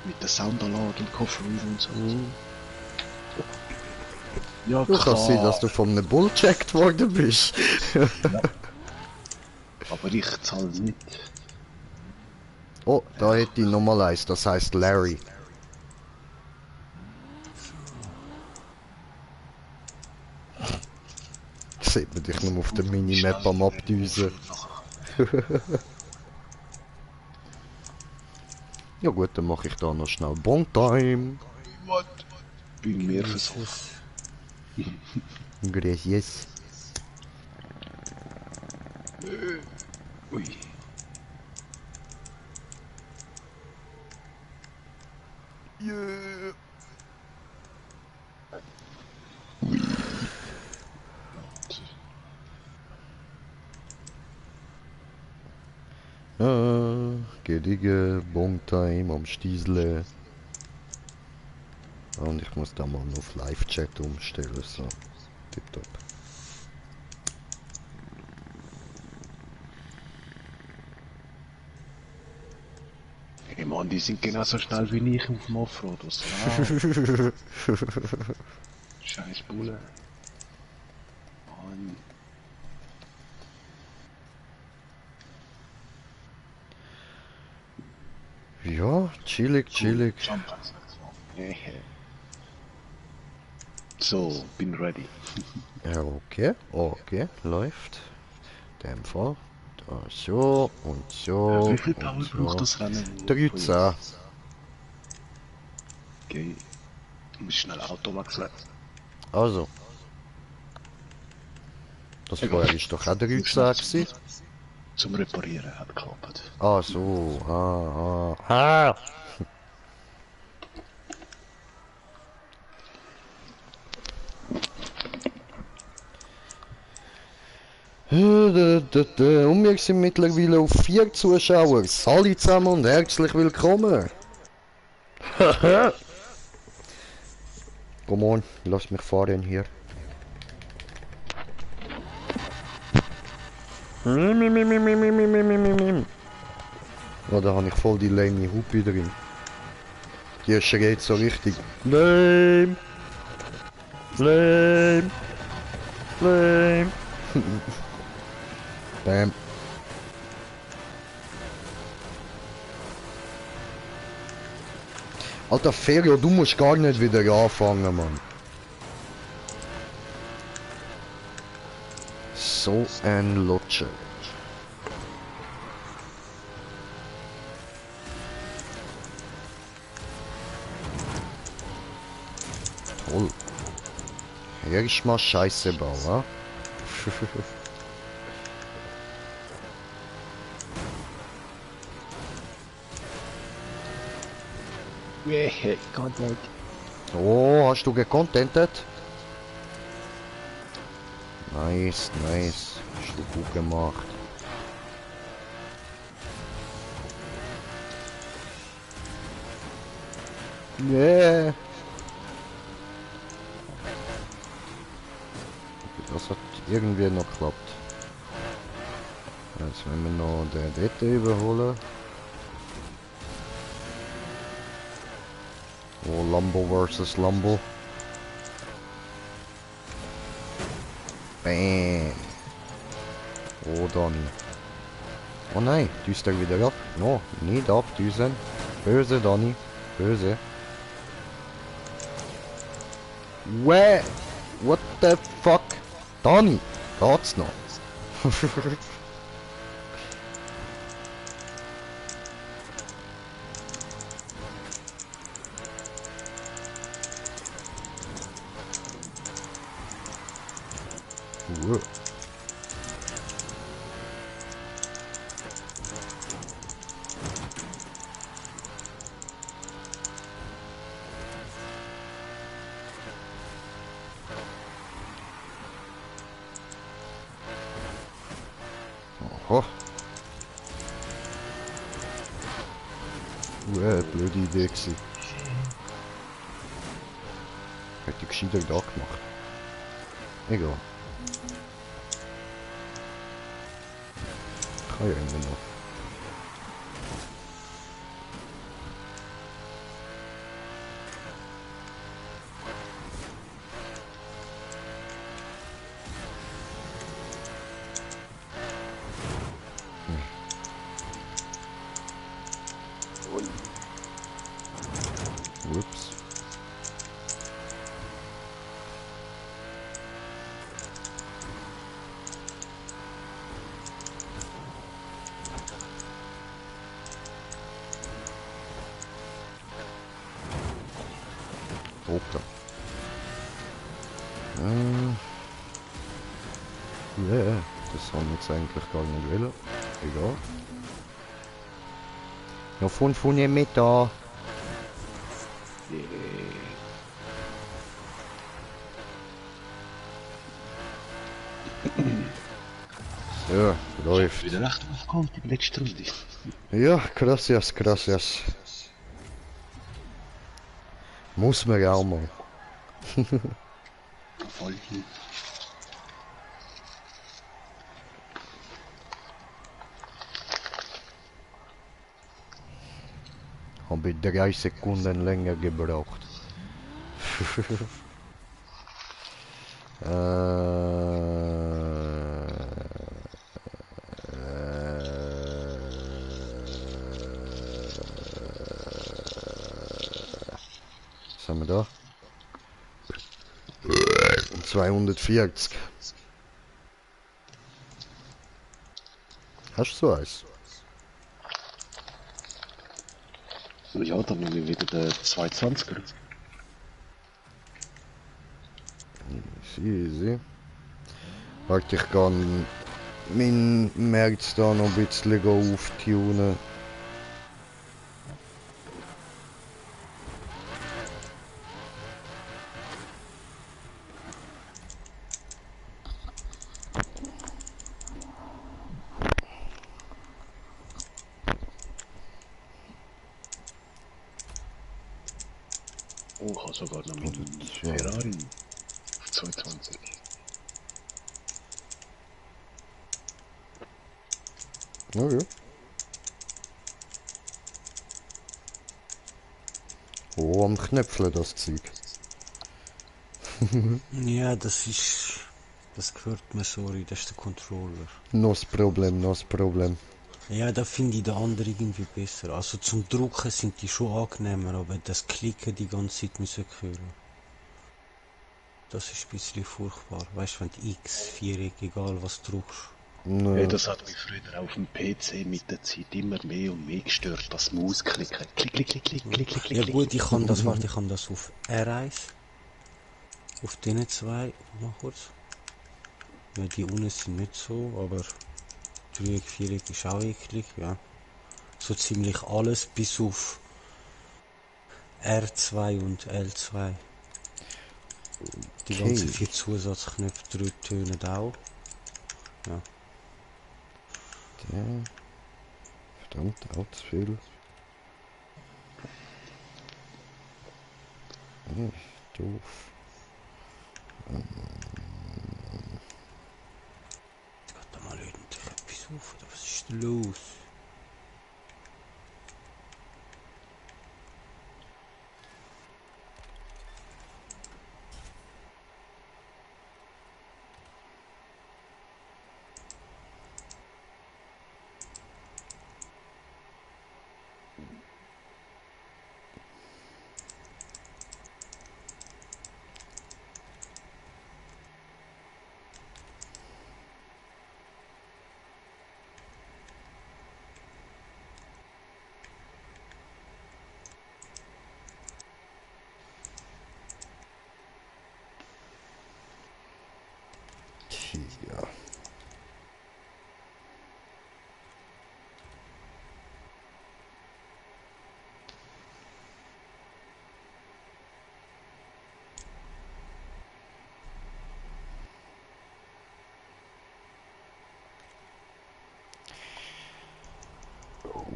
mit der Soundanlage im Kofferraum und so. Mhm. Ja, Du kannst sein, dass klar. du von einem Bull gecheckt worden bist. Aber ich zahle nicht. Oh, da hätte ich nochmal eins, das heißt Larry. Sieht man dich nur auf der Minimap am Abdüsen. Ja gut, dann mache ich da noch schnell Bon-Time. What? Bin mehr versucht. Gracias. Ui. Yeah. Gedige Bon-Time am Stiesle. Und ich muss da mal noch auf Live-Chat umstellen, so. Tipptopp. Hey Mann, die sind genauso schnell wie ich auf dem Offroad. Was wow. Scheiß Bulle. Mann. Ja, chillig, chillig. So, bin ready. Ja, okay, okay, läuft. In dem Fall. Da so und so Wie viel Power und braucht so. das Rennen? 13. Okay. Ich muss schnell Auto wechseln. Also. Das vorher ist doch auch 13 gewesen. Zum Reparieren hat geklappt. Ah, so. Ah. Und wir sind mittlerweile auf 4 Zuschauer. Hallo zusammen und herzlich willkommen. Come on, lass mich fahren hier. Ja, da habe ich voll die lame Hupe drin. Die schreit so richtig. Lame! Lame! Lame! Bam. Alter Ferio, du musst gar nicht wieder anfangen, Mann. So ein Lutscher. Toll. Hier ist mal Scheiße bauen. Content. Oh, hast du gecontentet? Nice, nice. Hast du gut gemacht. Yeah. Das hat irgendwie noch geklappt. Jetzt wenn wir noch den dort überholen. Oh, Lambo versus Lambo. Bam. Oh, Dani. Oh nein, düst er wieder ab. No, nicht abdüsen. Böse, Dani. Böse. What the fuck? Dani, geht's noch? Oho. Blöde Idee gewesen. Hätte ich gescheiter da gemacht. Egal. Ah ja, immer noch. Ups. Hoppla. Ja, das haben wir jetzt eigentlich gar nicht wollen. Egal. Noch 500 Meter. Ja, läuft. Wieder recht aufgeholt in der letzten Runde. Ja, gracias, gracias. Muss man auch mal. Voll. Habe 3 Sekunden länger gebraucht. Was haben wir da? 240. Hast du so eins? Ja, dann nehmen wir wieder den 220er. Easy. Warte, ich kann meinen März da noch ein bisschen auftunen. Oh, ich habe sogar noch meinen Ja. Ferrari auf 220. Okay. Oh, am Knöpfeln das Zeug. Ja, das ist... Das gehört mir, sorry, das ist der Controller. Nos Problem, nos Problem. Ja, da finde ich den anderen irgendwie besser. Also zum Drucken sind die schon angenehmer, aber das Klicken die ganze Zeit müssen hören. Das ist ein bisschen furchtbar. Weißt du, wenn du X, Viereck, egal was drückst. Hey, Ne, das hat mich früher auf dem PC mit der Zeit immer mehr und mehr gestört, das Mausklicken. Klick, klick, klick, klick, klick, klick, Ja klick. gut, ich kann das, warte, ich kann das auf R1, auf den zwei, mal kurz. Ja, die unten sind nicht so, aber Dreieck, Viereck ist auch eklig, ja. So ziemlich alles bis auf R2 und L2. Die ganzen okay. 4 Zusatzknöpfe tönen auch. Ja. Der, verdammt, auch zu viel. Doof. Jetzt geht da mal ordentlich etwas auf, oder was ist denn los? Tja.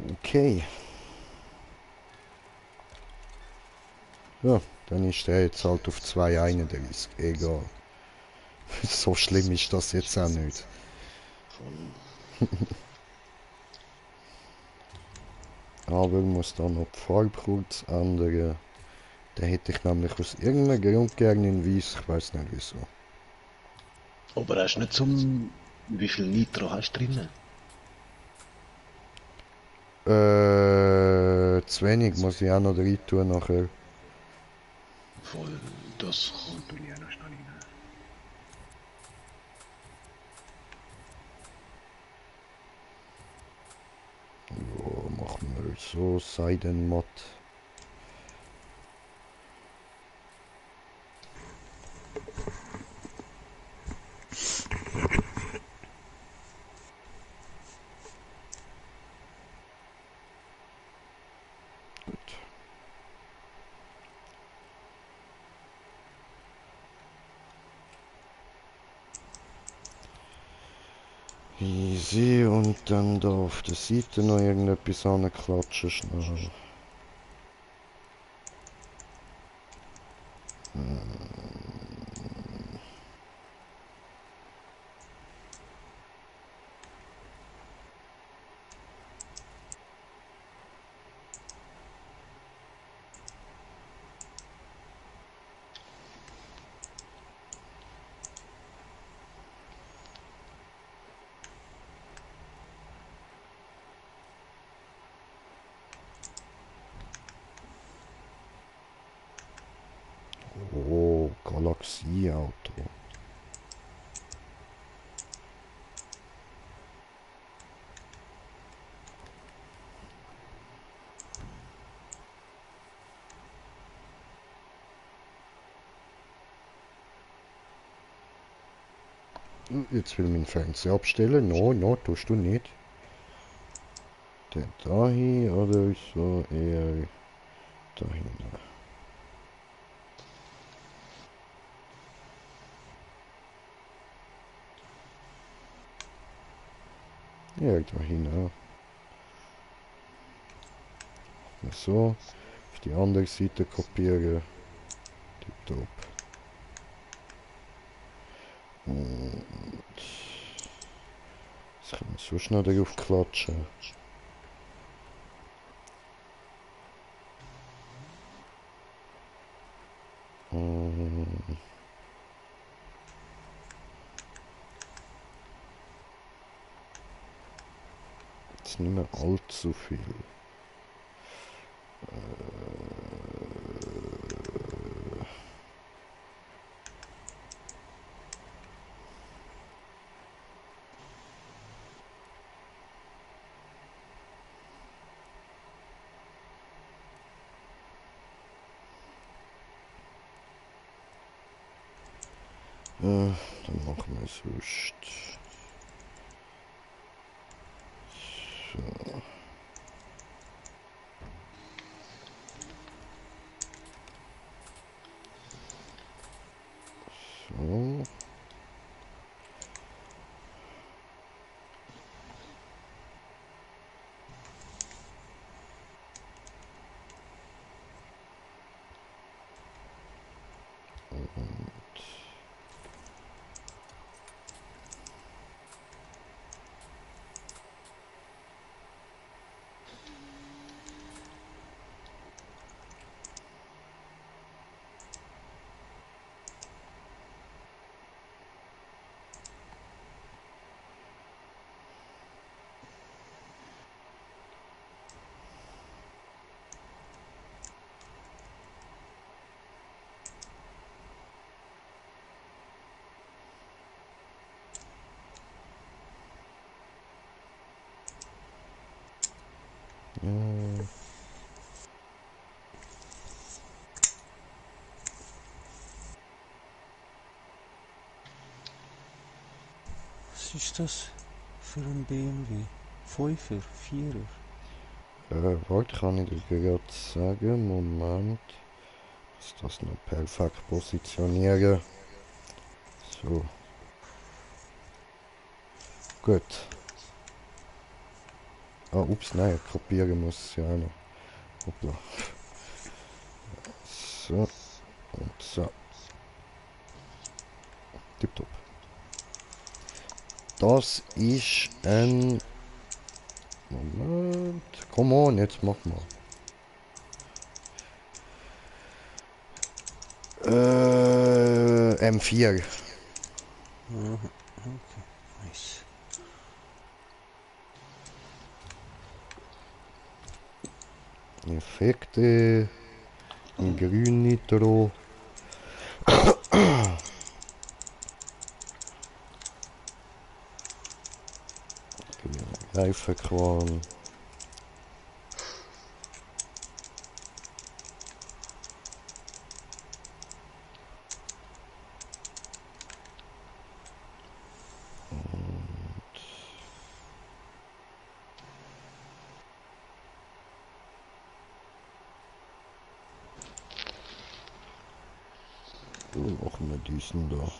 Okay. Ja, dann ist der jetzt halt auf 2,31. Egal. So schlimm ist das jetzt auch nicht. Aber ich muss dann noch die Farbe kurz ändern. Den hätte ich nämlich aus irgendeinem Grund gerne in weiß, ich weiß nicht wieso. Aber hast du nicht zum... Wie viel Nitro hast du drin? Zu wenig muss ich auch noch rein tun nachher. Voll, das kommt du ja noch schnell rein. Ja, machen wir so Seidenmatt. Gut. Easy, und dann da auf der Seite noch irgendetwas anklatschen schnell. Oh, Galaxie-Auto. Jetzt will mein Fernseher abstellen. No, no, tust du nicht. Der dahin oder so eher dahin. Ja, dahin. So, auf die andere Seite kopieren. Tipptopp. Und jetzt können wir so schnell darauf klatschen. Jetzt nicht mehr allzu viel. Dann machen wir sonst. So. So. Ja. Was ist das für ein BMW? 5er, 4er? Warte, kann ich dir gerade sagen. Moment. Muss das noch perfekt positionieren. So. Gut. Ah, ups, nein, kopieren muss ich ja auch noch. Hoppla. So. Und so. Tipptopp. Das ist ein... Moment. Come on, jetzt mach mal. M4. Mhm. Okay, nice. Effekte. Ein Grün Nitro. Reifenquan. So machen wir diesen da.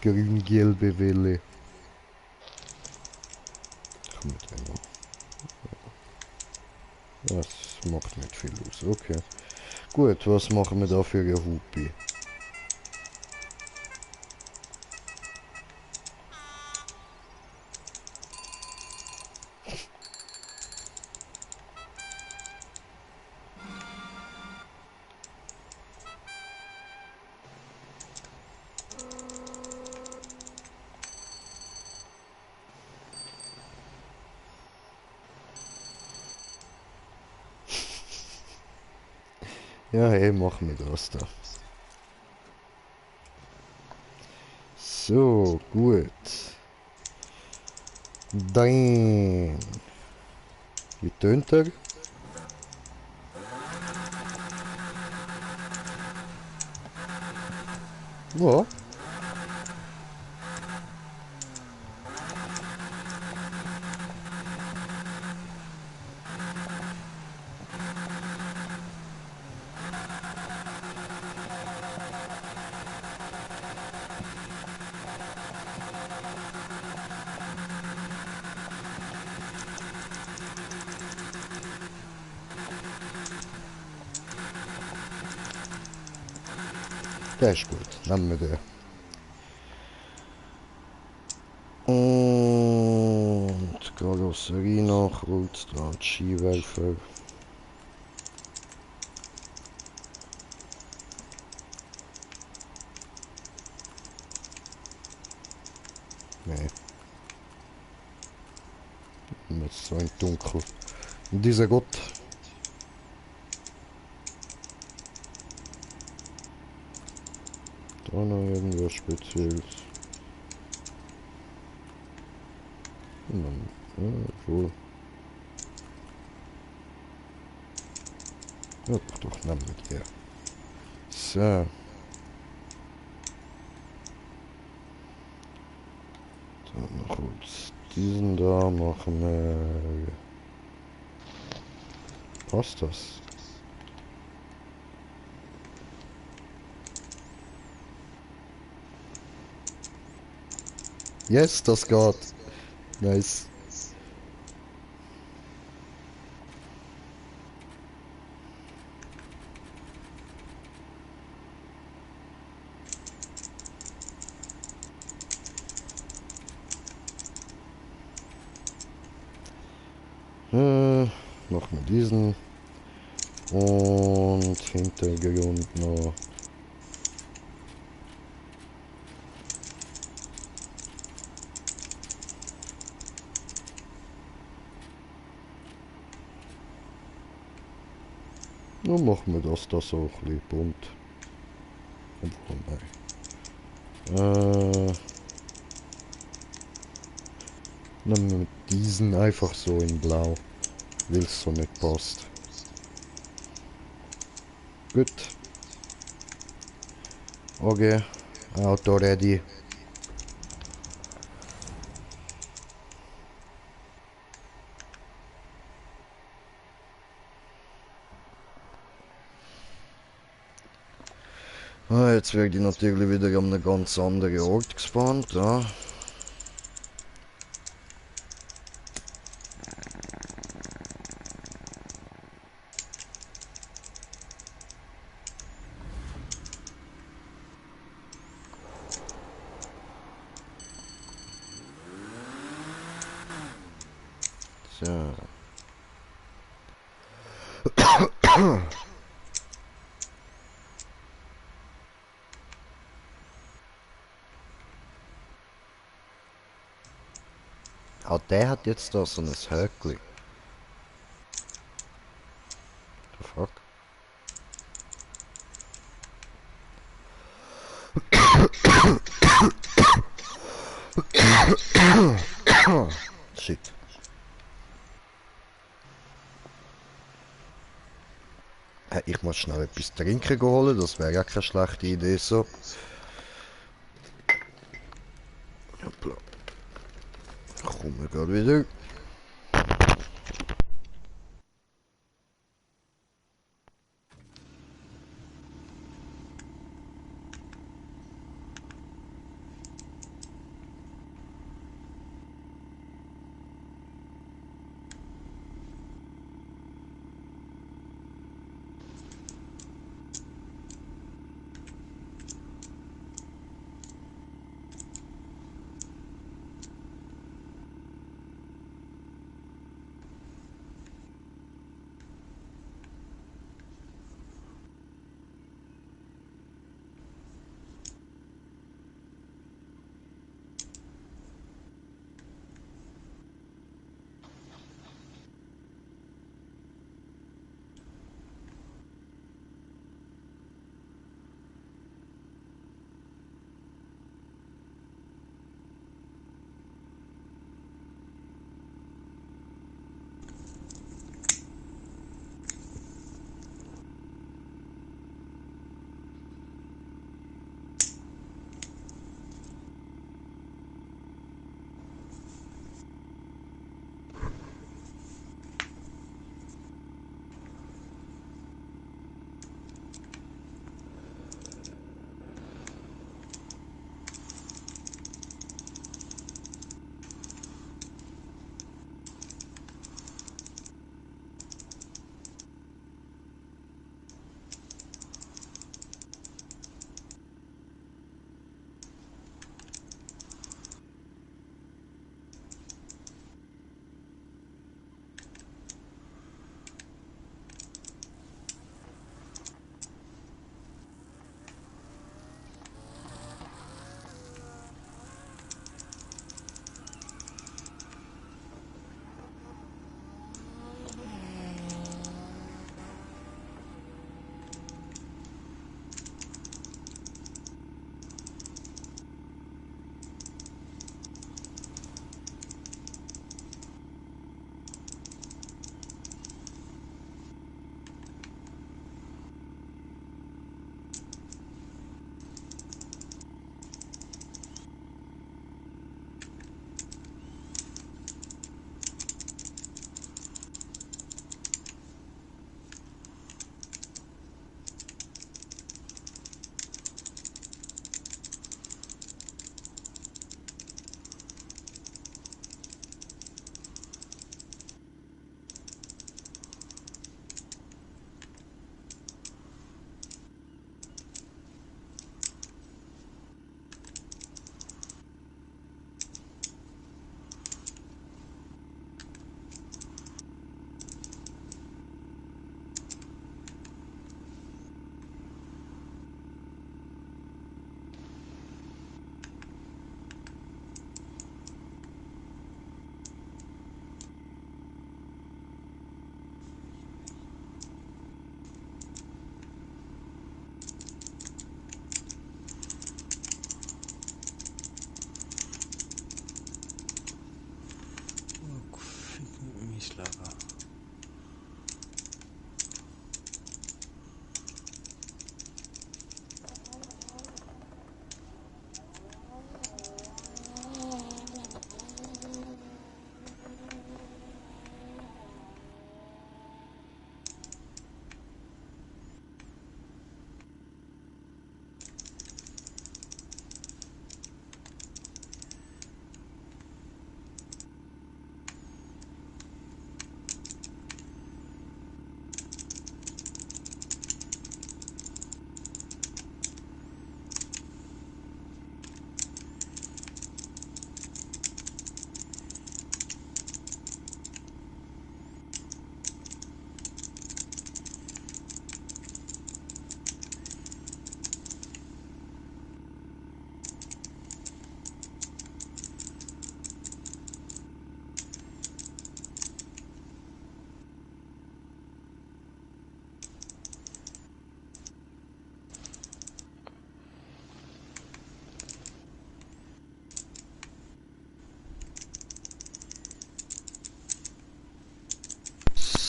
Grün-gelbe Welle. Kommt einer. Das macht nicht viel aus. Okay. Gut, was machen wir da für eine Hupi? Ja, hey, machen wir das da. So, gut. Dann. Wie tönt er? Ja. Der ist gut. Nehmen wir den. Und Karosserie noch, Rotdraht, Skiwerfer. Nee. Jetzt so ein Dunkel. Und dieser Gott. Da noch irgendwas Spezielles. Und dann, ja, wohl. Ja, doch, nehmen wir die. So. Dann noch kurz diesen da machen wir. Passt das? Yes, das geht. Nice. Machen wir diesen. Und Hintergrund noch. Nun machen wir das da so ein bisschen bunt. Obwohl, nein. Nehmen wir diesen einfach so in blau, weil es so nicht passt. Gut. Okay, Auto ready. Jetzt werde ich natürlich wieder an einen ganz anderen Ort gespannt. Ja. So. So. Ah, der hat jetzt da so ein Höckli. The fuck? Shit. Ich muss schnell etwas trinken holen, das wäre ja keine schlechte Idee so. Hoppla. Kommen wir gerade wieder.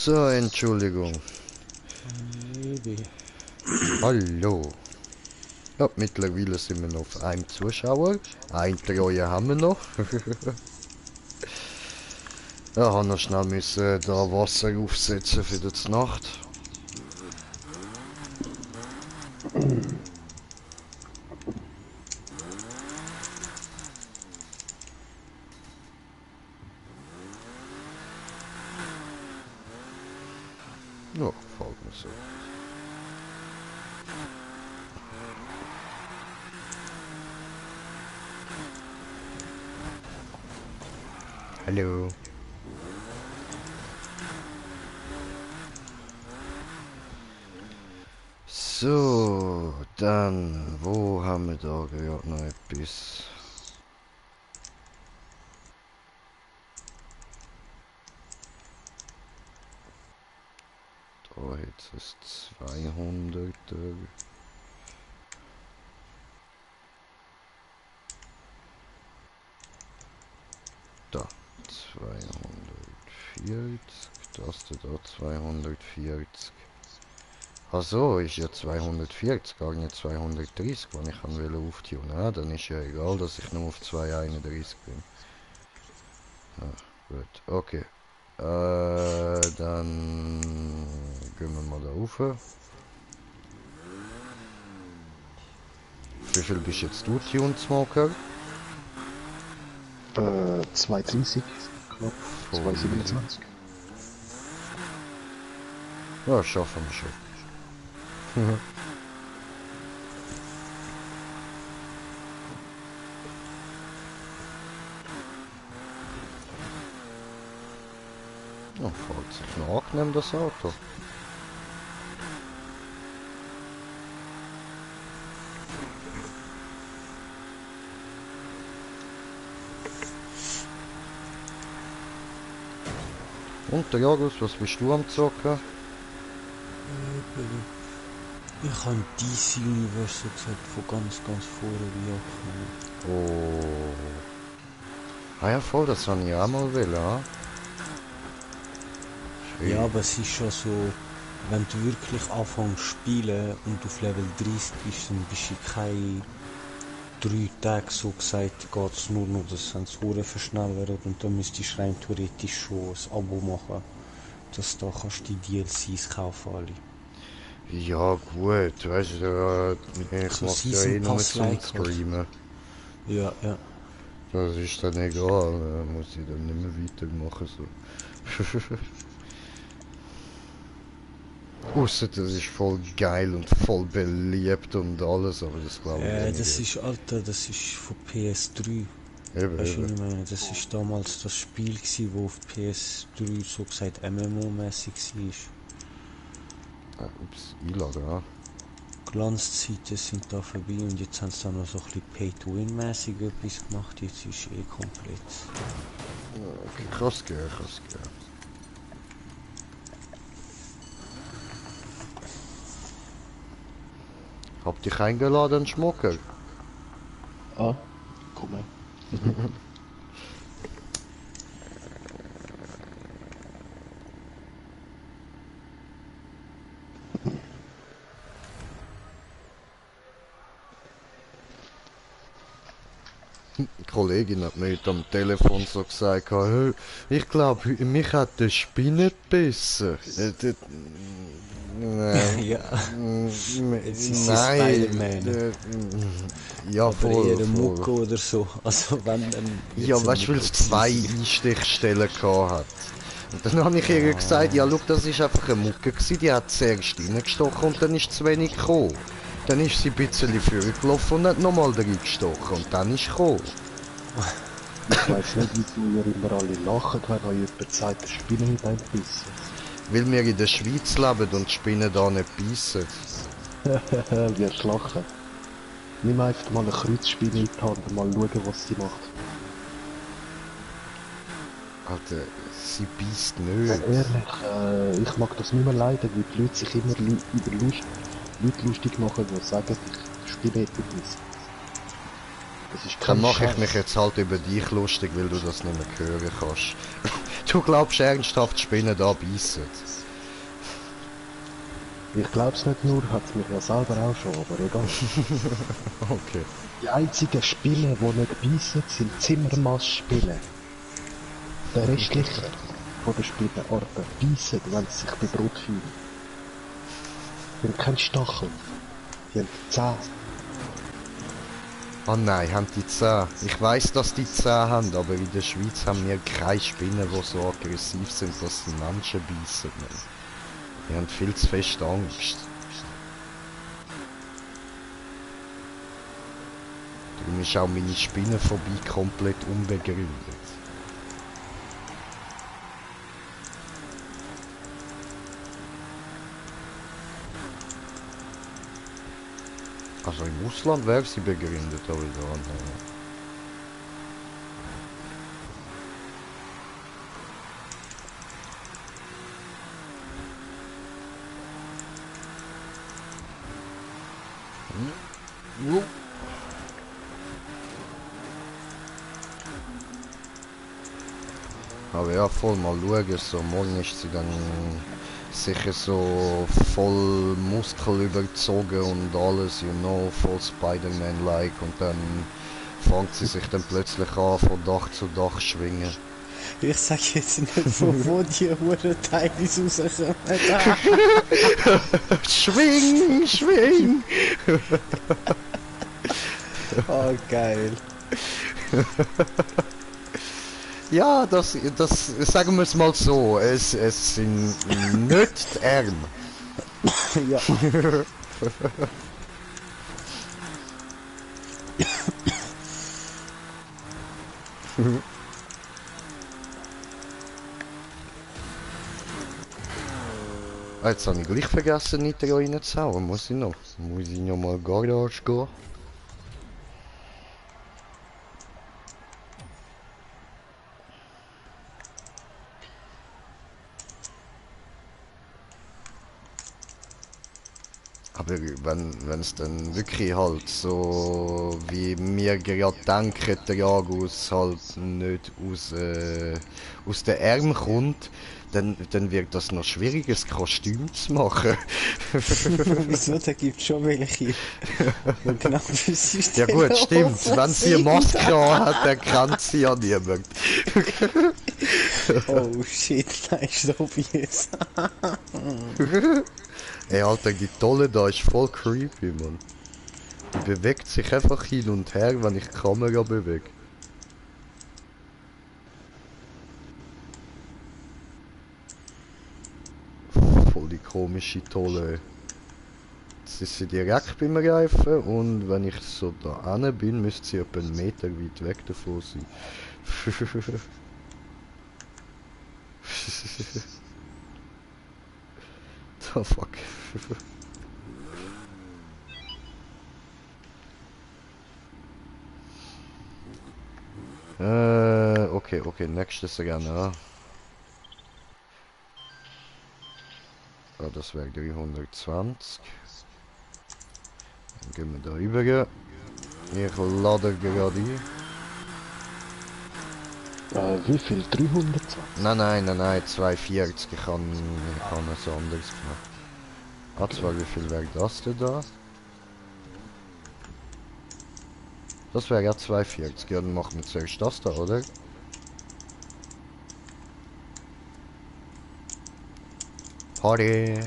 So, Entschuldigung. Baby. Hallo. Ja, mittlerweile sind wir noch auf einem Zuschauer. Ein Treue haben wir noch. Ja, haben noch schnell müssen da Wasser aufsetzen für die Nacht. Ja, gefällt mir so. Hallo. So, dann, wo haben wir da gerade noch etwas? Da jetzt ist 200er. Da, 240. Das da 240. Ach so, ist ja 240, gar nicht 230, wenn ich will auftunen. Ja, dann ist ja egal, dass ich nur auf 231 bin. Ja, gut, okay. Dann gehen wir mal da rauf. Wie viel bist jetzt du, Tune-Smoker? 230, knapp, 227. Ja, schaffen wir schon. Ja, fährt sich noch angenehm, das Auto. Und der Jagos, was bist du am Zocken? Ich habe DC Universe gesagt, von ganz vorne wie auch. Oh. Ah ja, voll, das habe ich auch mal wollen, ja? Ja, aber es ist schon so, wenn du wirklich anfängst zu spielen und auf Level 30 bist, dann bist du keine 3 Tage so gesagt, geht es nur noch, dass es Huren verschnellert und dann müsstest du rein theoretisch schon ein Abo machen, dass da kannst du die DLCs kaufen alle. Ja gut, weißt du, ich So mach's ja Season eh nur Pass zum like Streamen. Ja, ja. Das ist dann egal, muss ich dann nicht mehr weitermachen so. Ausser das ist voll geil und voll beliebt und alles, aber das glaube ich weniger. Das ist, Alter, das ist von PS3. Eben, Weißt du, was eben. ich meine? Das ist damals das Spiel gewesen, wo auf PS3 so gesagt MMO-mäßig war. Ups, einladen, ja. Glanzzeiten sind da vorbei und jetzt haben sie da noch so ein bisschen Pay-to-Win-mäßig etwas gemacht. Jetzt ist eh komplett. Okay, kann's gehen, kann's gehen. Habt dich eingeladen, Schmucker? Ah, komm mal. Die Kollegin hat mir heute am Telefon so gesagt, hey, ich glaube, mich hat der Spinne gebissen. Ja, jetzt ist sie Nein, Spider-Man. ja Oder voll, eher eine voll. Mucke oder so. Also wenn dann. Ja, weißt du, weil es 2 Einstichstellen gehabt hat. Und dann habe ich ihr gesagt, ja, schau, das ist einfach eine Mucke gewesen, die hat zuerst reingestochen und dann ist zu wenig gekommen. Dann ist sie ein bisschen vorgelaufen und hat nochmal reingestochen und dann ist gekommen. Ich weiss nicht, wieso ihr immer alle lachen, wenn euch jemand sagt, der Spinne hat einen gebissen. Weil wir in der Schweiz leben und die Spinnen da nicht beißen. Wirst lachen. Nimm einfach mal eine Kreuzspinne in die Hand und mal schauen, was sie macht. Alter, sie beißt Ja, nicht. ehrlich, ich mag das nicht mehr leiden, weil die Leute sich immer über Leute lustig machen, die sagen, ich Spinne hat gebissen. Das ist Dann kein mache ich Scheiß. mich jetzt halt über dich lustig, weil du das nicht mehr hören kannst. Du glaubst ernsthaft, Spinnen da beißen? Ich glaub's nicht nur, hat's mich ja selber auch schon, aber egal. Okay. Die einzigen Spinnen, die nicht beißen, sind Zimmermaßspinnen. Der restliche von den Spinnenarten beißen, wenn sie sich bedroht fühlen. Die haben keinen Stachel. Die haben Zähne. Oh nein, haben die Zähne. Ich weiss, dass die Zähne haben, aber in der Schweiz haben wir keine Spinnen, die so aggressiv sind, dass sie Menschen beißen. Die haben viel zu fest Angst. Darum ist auch meine Spinnenphobie komplett unbegründet. Also im Ausland wäre sie begründet, aber da nicht. Aber ja, voll mal schauen, so morgen ist sie dann sicher so voll Muskel überzogen und alles, you know, voll Spider-Man-like und dann fängt sie sich dann plötzlich an, von Dach zu Dach schwingen. Ich sag jetzt nicht, von wo die Hurenteile rauskommen. Schwing, schwing! Oh, geil. Ja, das, sagen wir es mal so, es sind nicht die Arme. Ja. Ah, jetzt habe ich gleich vergessen, Nitro reinzuhauen. Muss ich noch mal Garage gehen? Aber wenn es dann wirklich halt so, wie wir gerade denken, der Jagus halt nicht aus den Armen kommt, dann wird das noch schwierig, ein Kostüm zu machen. Wieso? Da gibt es schon welche. Wo genau für sie Ja gut, stimmt. Wenn sie eine Maske hat, dann kennt sie ja niemand. Oh shit, nein, stopp jetzt. Ey Alter, die Tolle da ist voll creepy, Mann. Die bewegt sich einfach hin und her, wenn ich die Kamera bewege. Voll die komische Tolle. Jetzt ist sie direkt beim Reifen und wenn ich so da hinten bin, müsste sie etwa einen Meter weit weg davon sein. The fuck. Okay, nächstes Rennen. Ja, das wäre 320. Dann gehen wir da rüber. Ich lade gerade ein. Wie viel? 320? Nein, 240. Ich habe es anders gemacht. Ah, zwar, wie viel wäre das denn da? Das wäre ja 240. Ja, dann machen wir zuerst das da, oder? Party!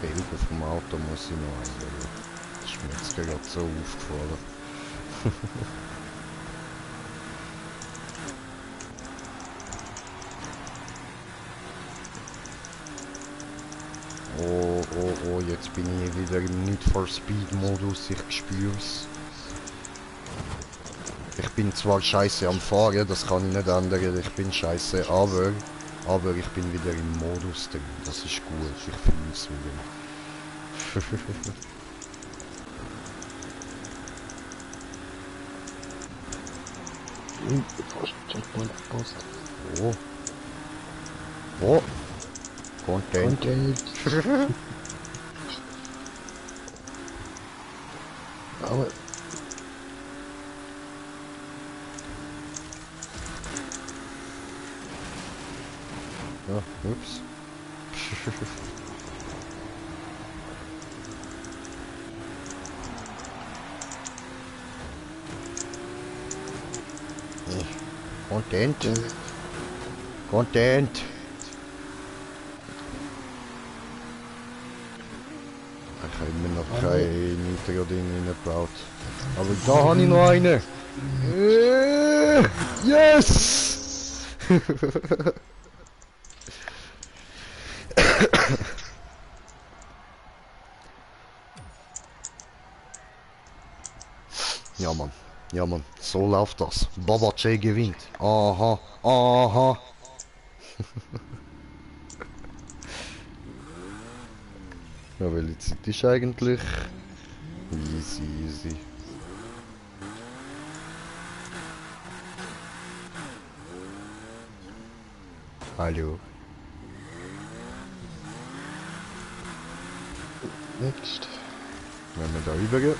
Felgen vom Auto muss ich noch einlegen. Das ist mir jetzt gerade so aufgefallen. Oh, oh, oh, jetzt bin ich wieder im Need for Speed Modus, ich spür's. Ich bin zwar scheiße am Fahren, das kann ich nicht ändern, ich bin scheiße, aber ich bin wieder im Modus drin, das ist gut, ich fühle es wieder. Fast Checkpoint verpasst. Oh. Oh. Content. Content. Aber Ja, ups. Content. Content. Ich habe immer noch kein Nitro-Ding reingebaut. Aber da habe ich noch eine. Yes! Ja Mann, ja Mann, so läuft das. Baba J gewinnt. Aha, aha. Ja, welche Zeit ist eigentlich? Easy, easy. Hallo. next. Wenn wir da rübergehen.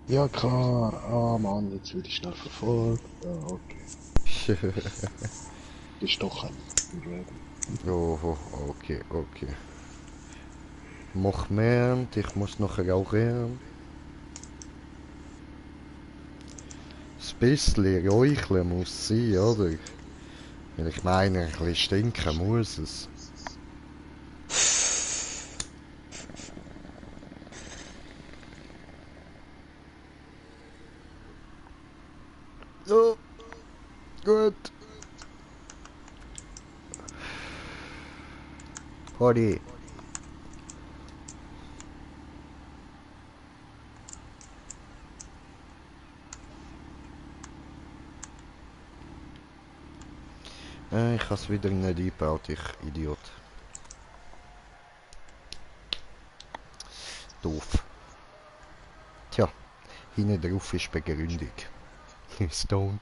Ja klar, ah Mann, jetzt werde ich schnell verfolgt. Ja, okay. Gestochen. Oh, okay, okay. Moment, ich muss noch rauchen. Das bisschen räucheln muss sein, oder? Weil ich meine, ein bisschen stinken muss es. So, gut. Party. Ich habe es wieder nicht eingebaut, ich Idiot. Doof. Tja, hinten drauf ist Begründung. Stoned.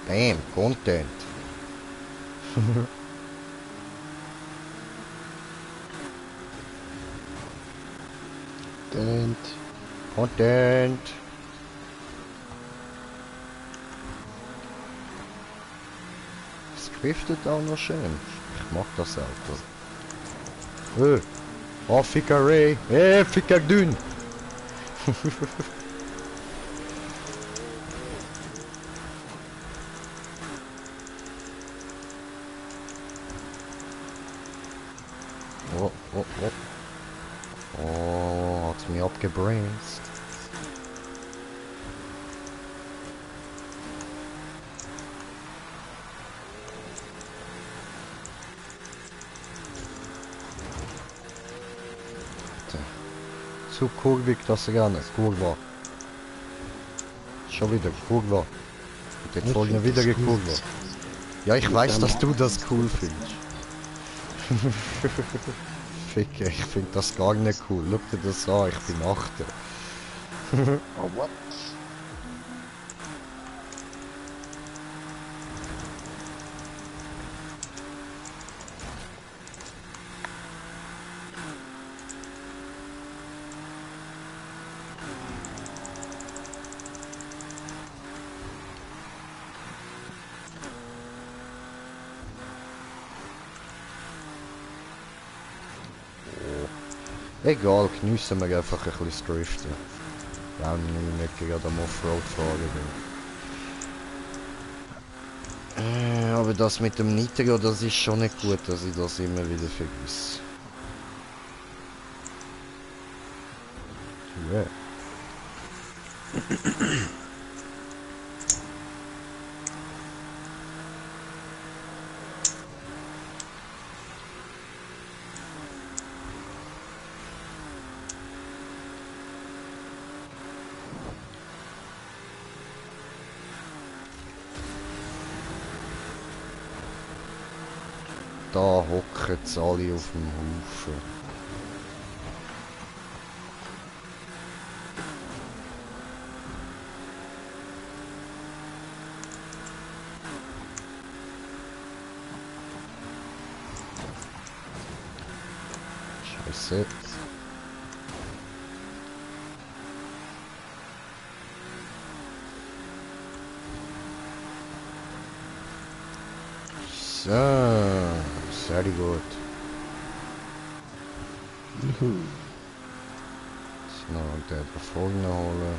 Damn, Content. Content. Es driftet auch noch schön. Ich mag das Auto. Oh, ficker Ray. Ficker dünn. Oh, oh, oh. Oh, hat's mich abgebremst. Zu kurvig das Rennen. Kurva. Schon wieder Kurva. Und jetzt wollen wir wieder eine Kurva. Ja, ich weiß, dass du das cool findest. Ficke, ich finde das gar nicht cool. Schau dir das an, ich bin Achter. Oh, what? Egal, geniessen wir einfach ein bisschen das Driften. Wenn ich nicht gerade am Offroad fahren will. Aber das mit dem Nitro, das ist schon nicht gut, dass ich das immer wieder vergesse. Ja. Da hocken sie alle auf dem Haufen. Scheiße. So, sehr gut. Jetzt noch der da vorne holen.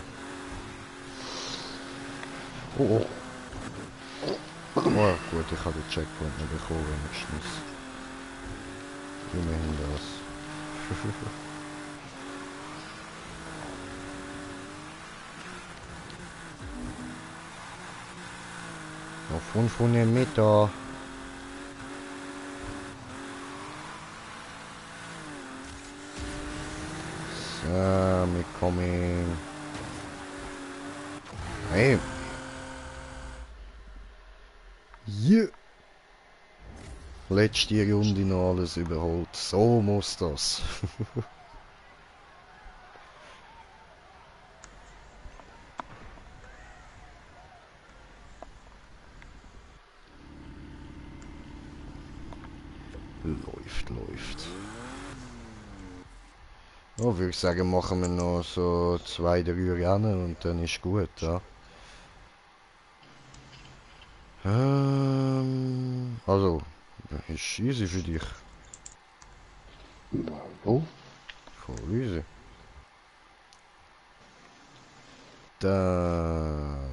Oh, oh. Oh, gut, ich habe den Checkpoint noch bekommen, wenigstens. Immerhin das. Noch 500 Meter. So, wir kommen. Hey. Yeah. Letzte Runde noch alles überholt. So muss das. Läuft. Oh, würde ich sagen, machen wir noch so 2, 3 Rennen und dann ist gut, ja. Also, ist easy für dich. Oh, Voll easy. Dann...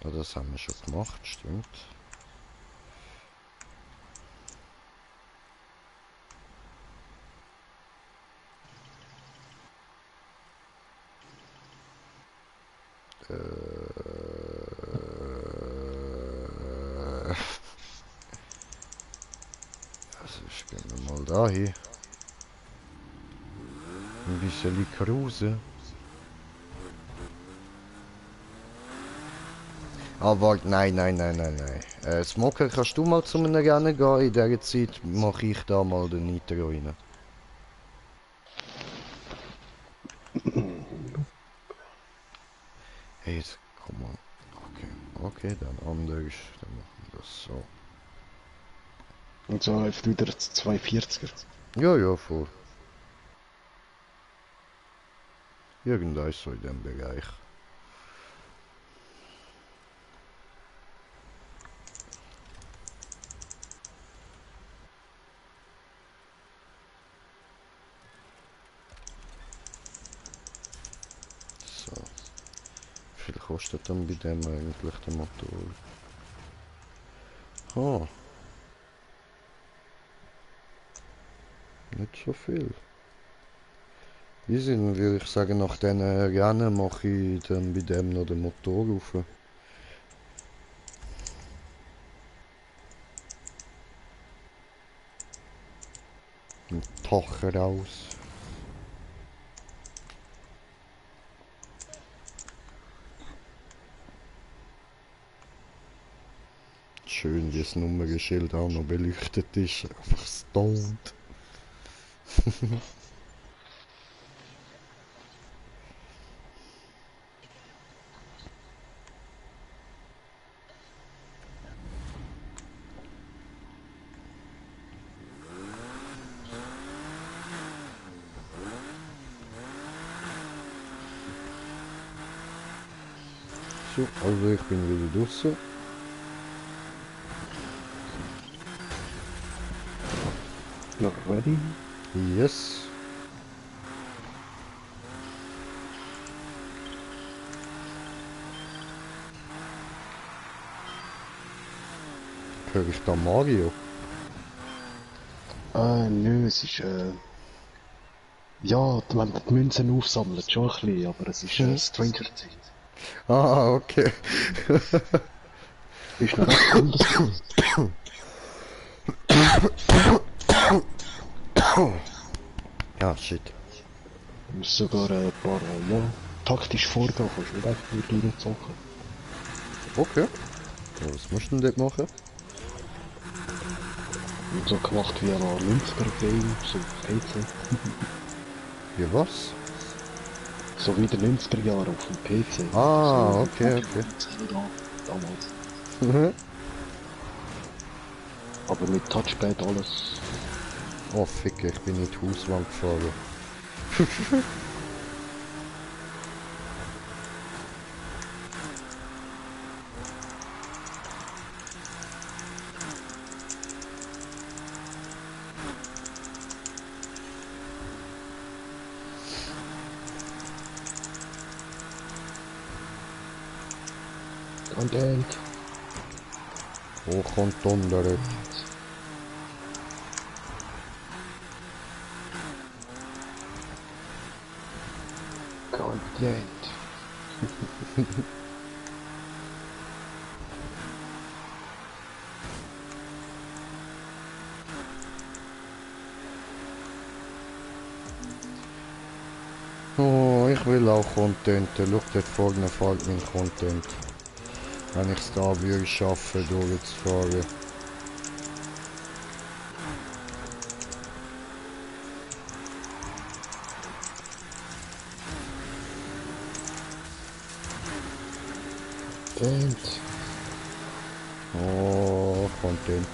Ja, das haben wir schon gemacht, stimmt. Also gehen wir mal dahin. Ein bisschen cruisen. Aber nein. Smoker, kannst du mal zu einem Rennen gehen? In dieser Zeit mache ich da mal den Nitro rein. Hey, jetzt komm mal. Okay, dann anders. Dann machen wir das so. und so läuft wieder das 240er. Ja, voll. Irgendwas so in dem Bereich. So. Wie viel kostet dann bei dem eigentlich der Motor? Ah. Nicht so viel. Easy, dann würde ich sagen, nach diesen Rennen mache ich dann bei dem noch den Motor rauf. Ein Tacher raus. Schön, wie das Nummernschild auch noch beleuchtet ist. Einfach stoned. So, also ich bin wieder draußen. You're ready? Yes. Höre ich da Mario? Nö, es ist, ja, wenn man die Münzen aufsammelt, schon ein bisschen, aber es ist, Stranger Things. Ah, okay. Ist noch recht cool, das Ja, shit. Du musst sogar ein paar, ja, taktisch vorgehen, kannst nicht einfach nur durchzocken. Okay. Ja, was musst du denn dort machen? Und so gemacht wie ein 90er-Game, so auf PC. Wie was? So wie der 90er Jahre auf dem PC. Ah, so okay, Pokémon Zelda damals. okay. Aber mit Touchpad alles. Oh, Fick, ich bin in die Hauswand gefahren. Content. Oh, kommt Donner. Content. Oh, ich will auch Content. Schau, dort vorne fällt mein Content. Wenn ich es da würde schaffen, durchzufahren. Content. Oh, Content.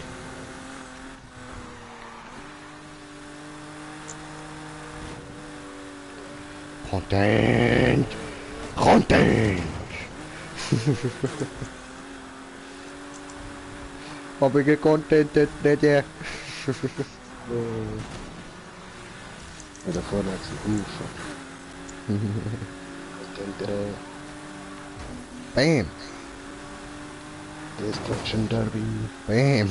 Content! Content! Habe ich gecontentet, nicht ja. Ja, da vorne hat es einen Haufen. Content, Bam! Destruction Derby. Bam!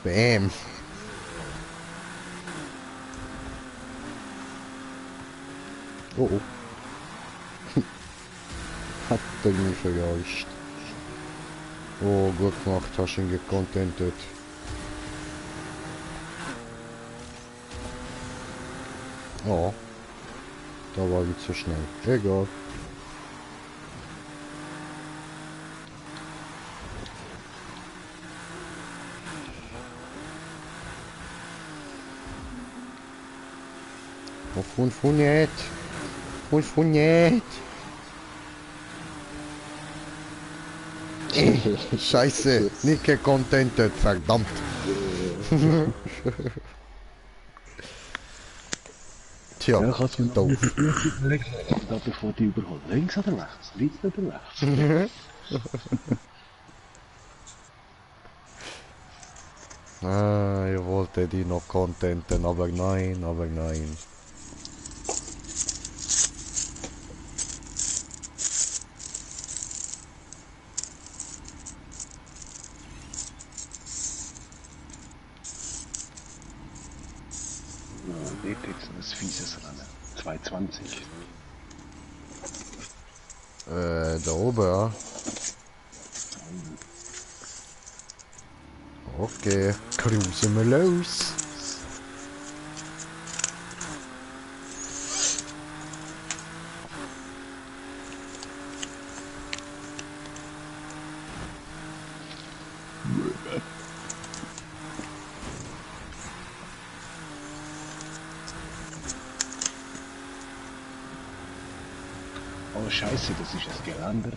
Bam! Oh oh. Hat er mich verarscht. Oh, gut gemacht, hast ihn gecontentet. Oh. Da war ich zu schnell. Egal. Oh, funktioniert. Funktioniert. Scheiße, nicht gecontentet, verdammt. Tja, Ja, kannst du mir doof. überlegen, da bevor die überholt. Links oder rechts? Links oder rechts? Ah, ich wollte die noch contenten, aber nein, aber nein. Dort jetzt ein fieses Rennen. 220. Da oben, ja. Okay, cruisen wir los. Oh Scheiße, das ist das Geländer.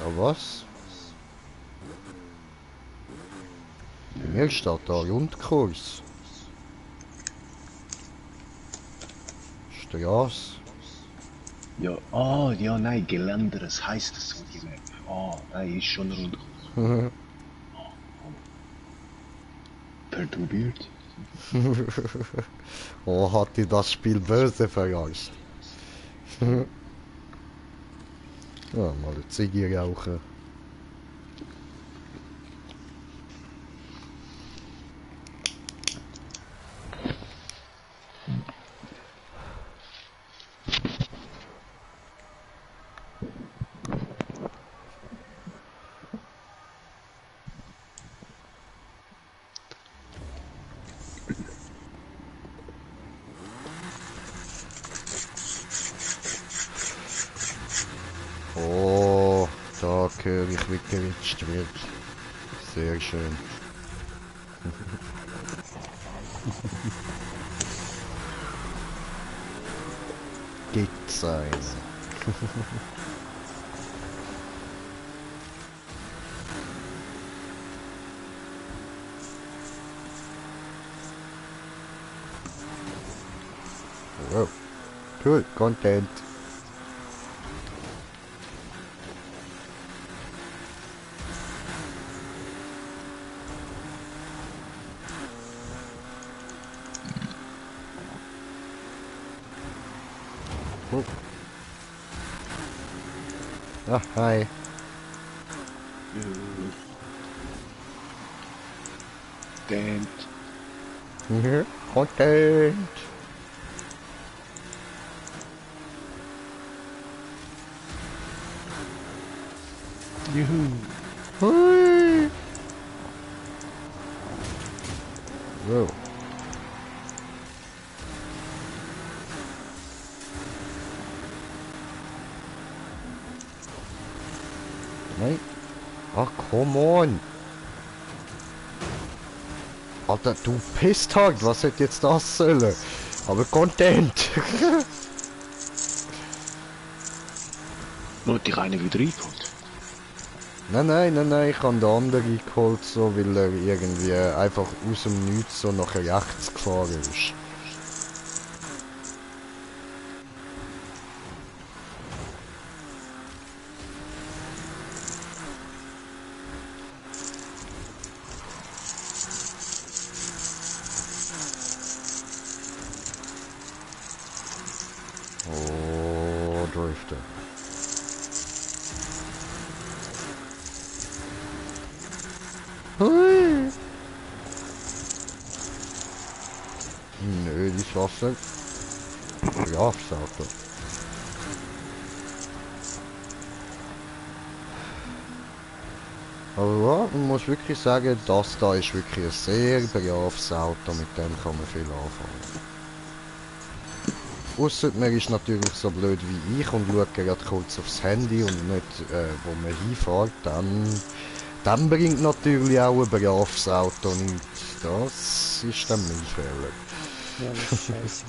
Ja, was? Bei mir steht da Rundkurs. Straße. Ja, ja, nein, Geländer, es heisst so, die Map. Nein, ist schon rund. Purple Beard. Oh, hat dir das Spiel böse verarscht. Ja, mal eine Ziege rauchen. Oh, da höre ich, wie geritscht wird. Sehr schön. Gibt's einen? Oh, cool, Content. Oh. Ah, hi. Damn. Mhm. Content. Juhu. Hui. So. Nein. Ach, come on. Alter, du Pisstag, was hätte jetzt das sollen? Aber Content. Nur die eine wieder reingeholt. Nein, ich habe den anderen geholt, so, weil er irgendwie einfach aus dem Nichts so nach rechts gefahren ist. Oh, Drifter. Hui. Nö, die Chance. Ja, Auto. Aber ja, man muss wirklich sagen, das da ist wirklich ein sehr braves Auto, mit dem kann man viel anfangen. Ausser man ist natürlich so blöd wie ich und schaut gerade kurz aufs Handy und nicht, wo man hinfährt, dann bringt natürlich auch ein braves Auto nichts. Das ist dann mein Fehler. Ja, das ist scheiße.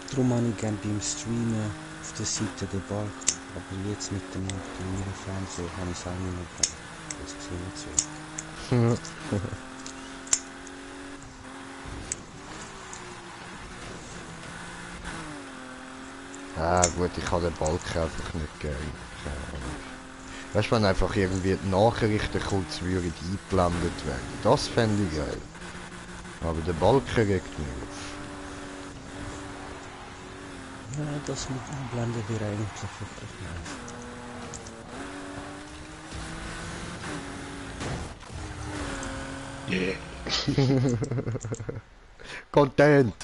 Darum habe ich gerne beim Streamen auf der Seite den Balken. Aber jetzt mit dem neuen Fernseher habe ich es auch nicht mehr gehabt. Das sieht nicht so. Ah gut, ich habe den Balken einfach nicht gern. Weißt du, wenn einfach irgendwie die Nachrichten kurz würden eingeblendet werden. Das fände ich geil. Aber der Balken regt mich auf. Ja, das mit Einblenden wäre eigentlich wirklich nice. Yeah. Content!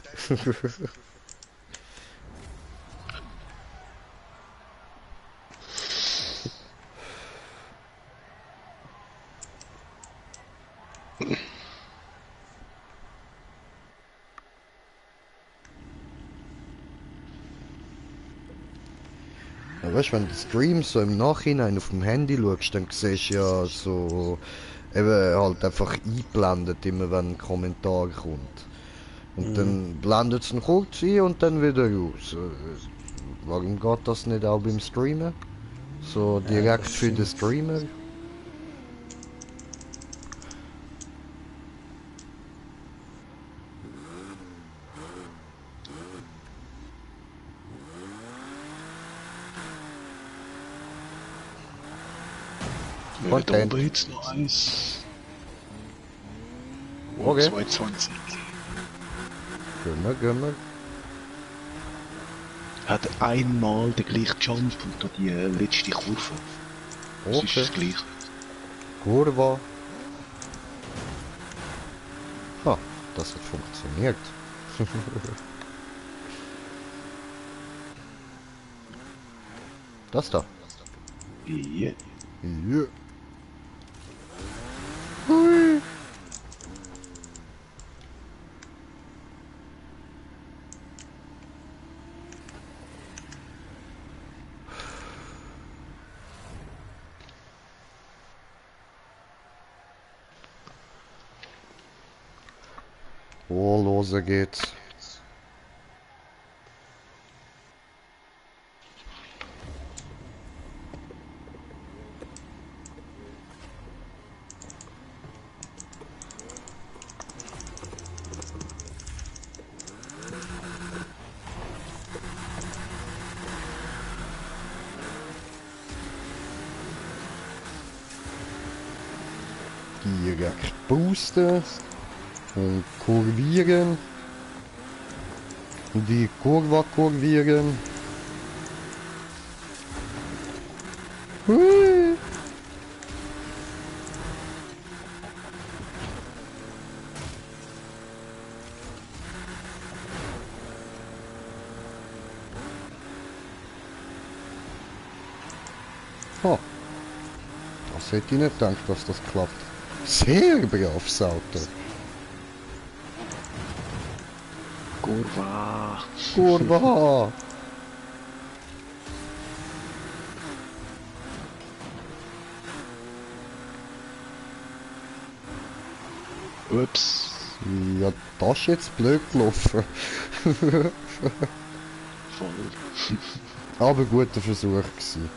Ja, weißt du, wenn du Streams so im Nachhinein auf dem Handy schaust, dann siehst du ja so eben halt einfach eingeblendet, immer wenn ein Kommentar kommt. Und dann blendet es ihn kurz ein und dann wieder raus. Warum geht das nicht auch beim Streamen? So Ja, direkt das für den stimmt. Streamer? Da Content. oben jetzt noch eins. Okay. 220. Gehen wir. Hat einmal den gleichen Jump und da die letzte Kurve. Das ist Okay. das gleiche. Kurva. Ha, das hat funktioniert. Das da. Ja. Ja. Hui. Oh, lose geht's. Direkt boosten und kurvieren. Die Kurve kurvieren. Hui. Oh, das hätte ich nicht gedacht, dass das klappt. Sehr braves Auto. Kurva. Kurva. Ups. Ja, das ist jetzt blöd gelaufen. Voll. Aber guter Versuch gewesen.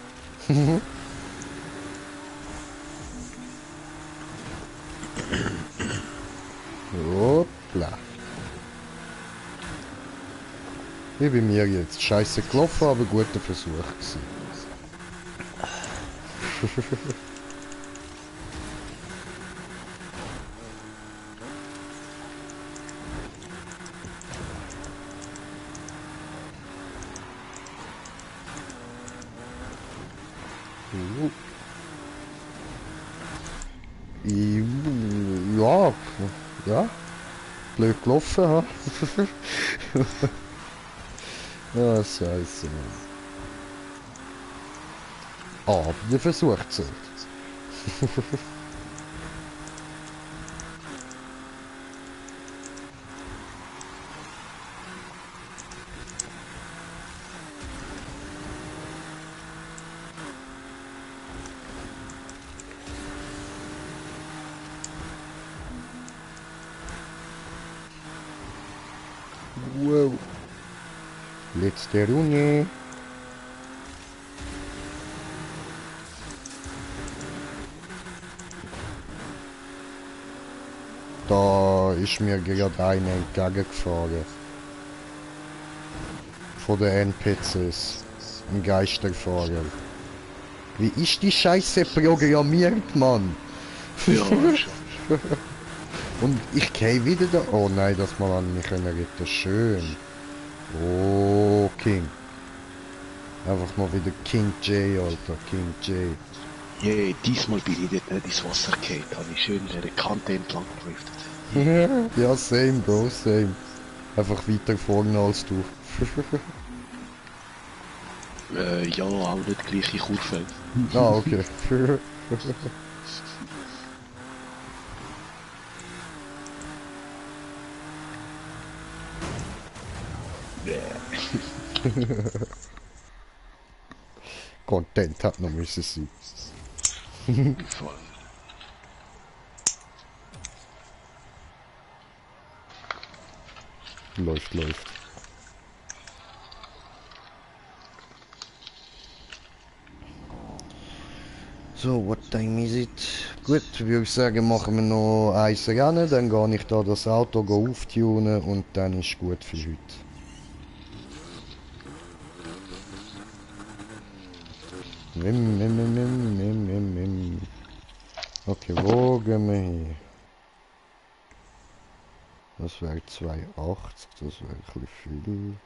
Hoppla. Wie bei mir jetzt. Scheiße gelaufen, aber guter Versuch gewesen. Ja, ja. Blöd gelaufen, ha? Ja, scheiße, Mann. Aber der Versuch zählt. Wow. Letzte Runde. Da ist mir gerade einer entgegengefahren. Von den NPCs. Ein Geisterfahrer. Wie ist die Scheiße programmiert, Mann? Ja, schon. Und ich gehe wieder da. Oh nein, das mal an mich können retten. Schön. Oh, King. Einfach mal wieder King J, Alter. King J. Yeah, diesmal bin ich dort nicht ins Wasser gefallen. Habe ich schön an der Kante entlang gedriftet. Ja, same, Bro, same. Einfach weiter vorne als du. Ja, auch nicht gleiche Kurve. Ah, okay. Content hat noch müssen sein. Voll. Läuft, läuft. So, what time is it? Gut, würde ich sagen, machen wir noch eins Rennen, dann gehe ich da das Auto auftunen und dann ist gut für heute. Mim, mim, mim, mim, mim, mim, mim. Okay, wo gehen wir hin? Das wäre 280, das wäre ein bisschen viel.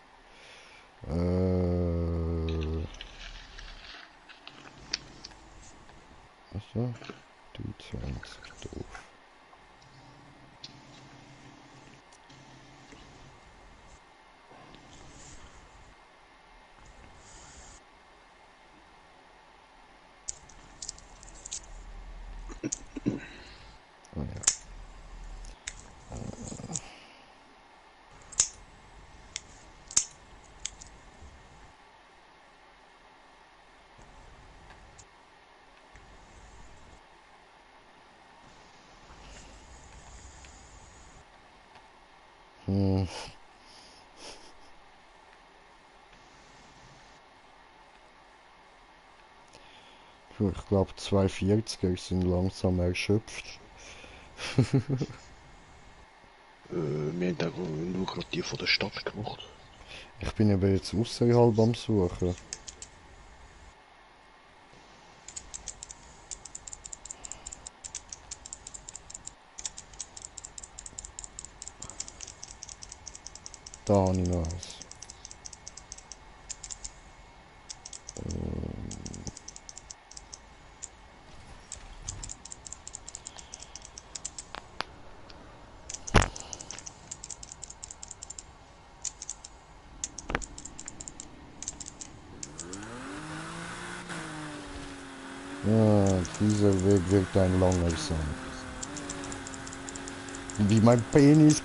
Also, die 20 doof. Oh ja. Hm. Ich glaube 240er sind langsam erschöpft. Wir haben auch nur gerade die von der Stadt gemacht. Ich bin eben jetzt außerhalb am Suchen. Da habe ich noch eins. Ja, dieser Weg wird ein langer sein. Wie mein Penis.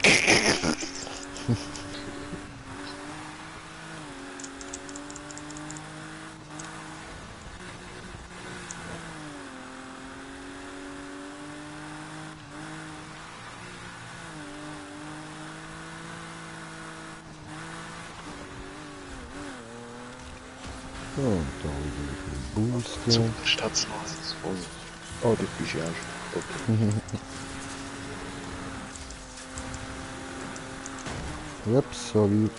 So, da wieder ein Zu Booster. der Stadt oh, das bist du ja auch schon. Okay. Yep, sorry.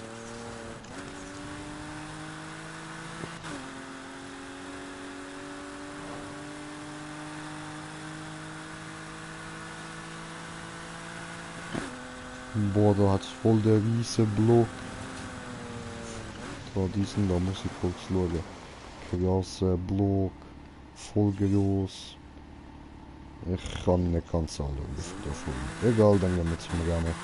Boah, da hat's voll der riese Block. Da, diesen da muss ich kurz schauen. Krasser Block. Voll groß. Ich kann nicht ganz alle Luft davon. Egal, dann gehen wir zum Rennen.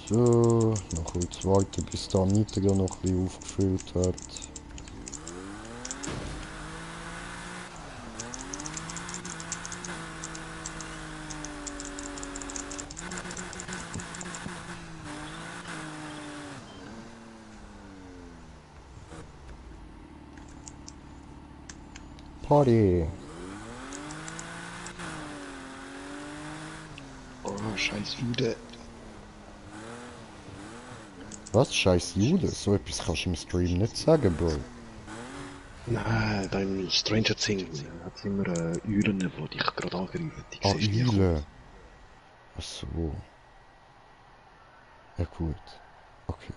So, noch kurz warten, bis da Nitro noch ein bisschen aufgefüllt hat. Party! Oh, scheiß Jude. Was? Scheiß Jude? So etwas kannst du im Stream nicht sagen, Bro. Nein, da im Stranger Things hat es immer Eulen, die dich gerade angreifen. Die Ah, siehst du nie Eule. Ach so. Ja gut. Okay.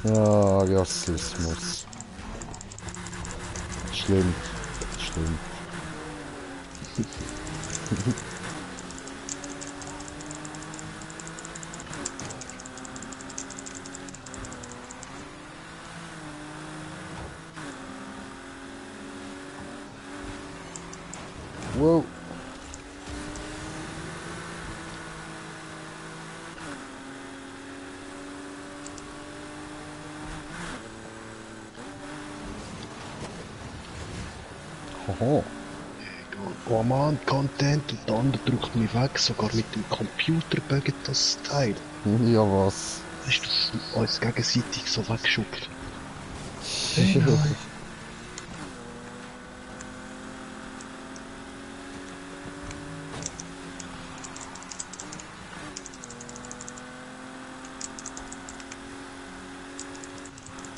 Ja, Rassismus. Schlimm. Schlimm. Wow. Haha. Oh man, Content und der andere drückt mich weg, sogar mit dem Computer buggt das Teil. Ja, was? Hast du uns gegenseitig so weggeschuckelt? Hey, nein.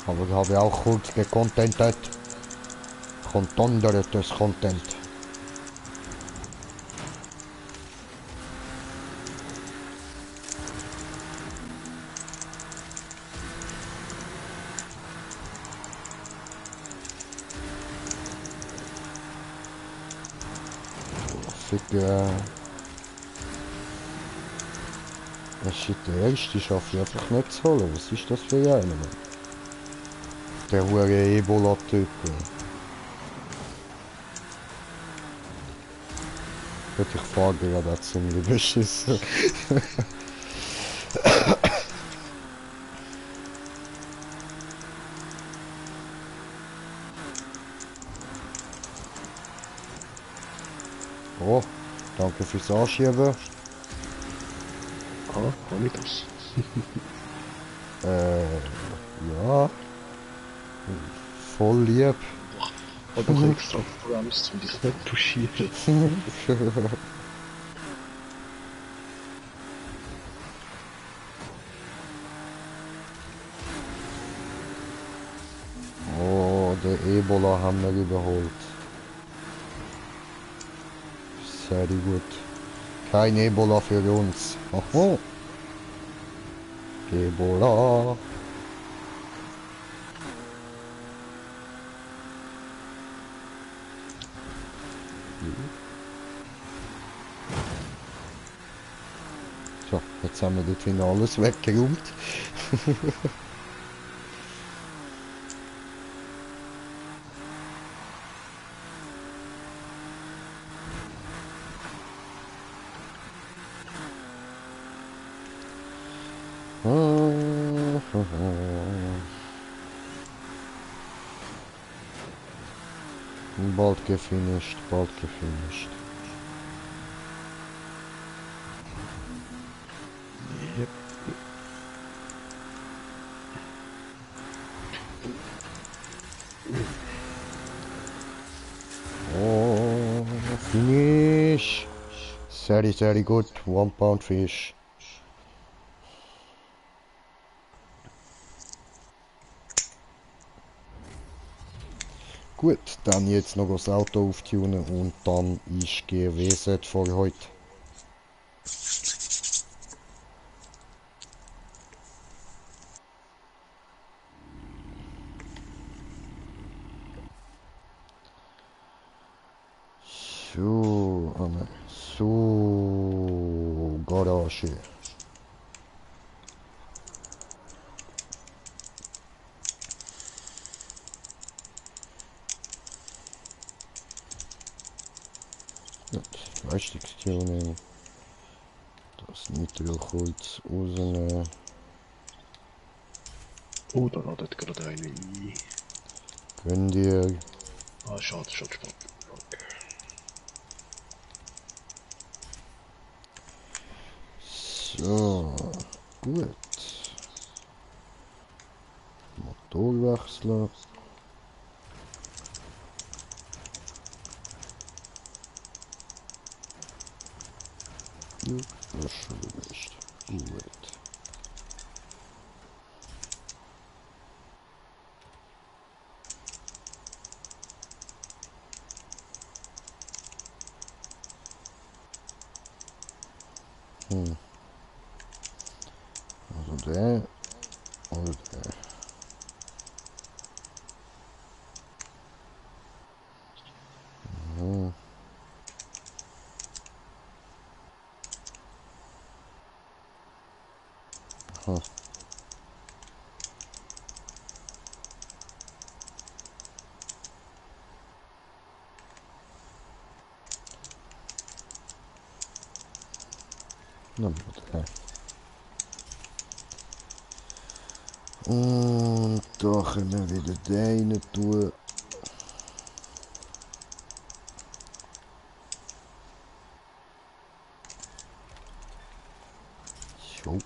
Aber ich habe auch kurz gecontentet. Contentetes Content. Für das ist der erste, schaffe ich einfach nicht zu holen. Was ist das für einer? Der hure Ebola-Typ. Gut, ich fahre gerade auch ziemlich beschissen. Oh, danke fürs Anschieben. Ah, kann ich das? Ja, voll lieb. Aber ich extra gebremst, um dich nicht touchieren. Oh, der Ebola haben wir überholt. Sehr gut. Kein Ebola für uns. Oho. Ebola. So, jetzt haben wir dort hinten alles weggeräumt. Bald gefinished, bald gefinished. Yep. Oh, finish. Very good. 1 pound fish. Gut, dann jetzt noch das Auto auftunen und dann ist gewesen für heute. So, so, Garage. Gut, Leistungstuning. Das Nitroholz rausnehmen. Oh, da ladet gerade eine ein. Gönn dir. Ah, schade, schade, schade. Okay. So, gut. Motor wechseln. Ja, das ist schon gelöscht. Gut. Also der oder der. Mhm. Aha. Na gut, der. Und da können wir wieder den rein tun. So.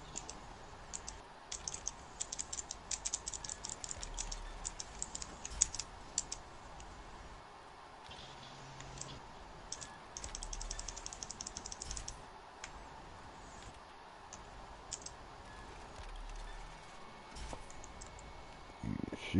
So.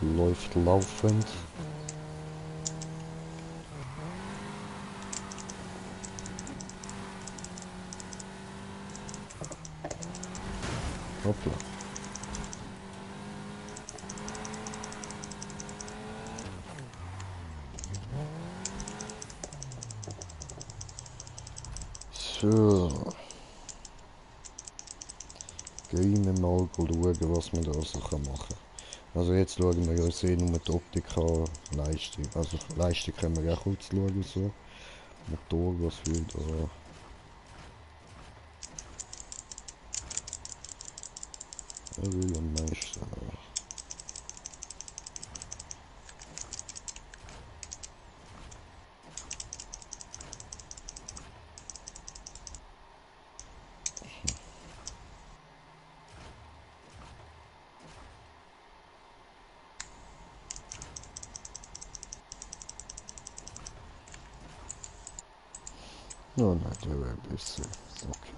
Läuft laufend. Hoppla. So. Gehen wir mal schauen, was man da so machen kann. Also jetzt schauen wir uns nur die Optik an, Leistung. Also Leistung können wir auch kurz schauen, so. Motor, was für da. Er will am meisten. Oh nein, der wäre besser. Okay.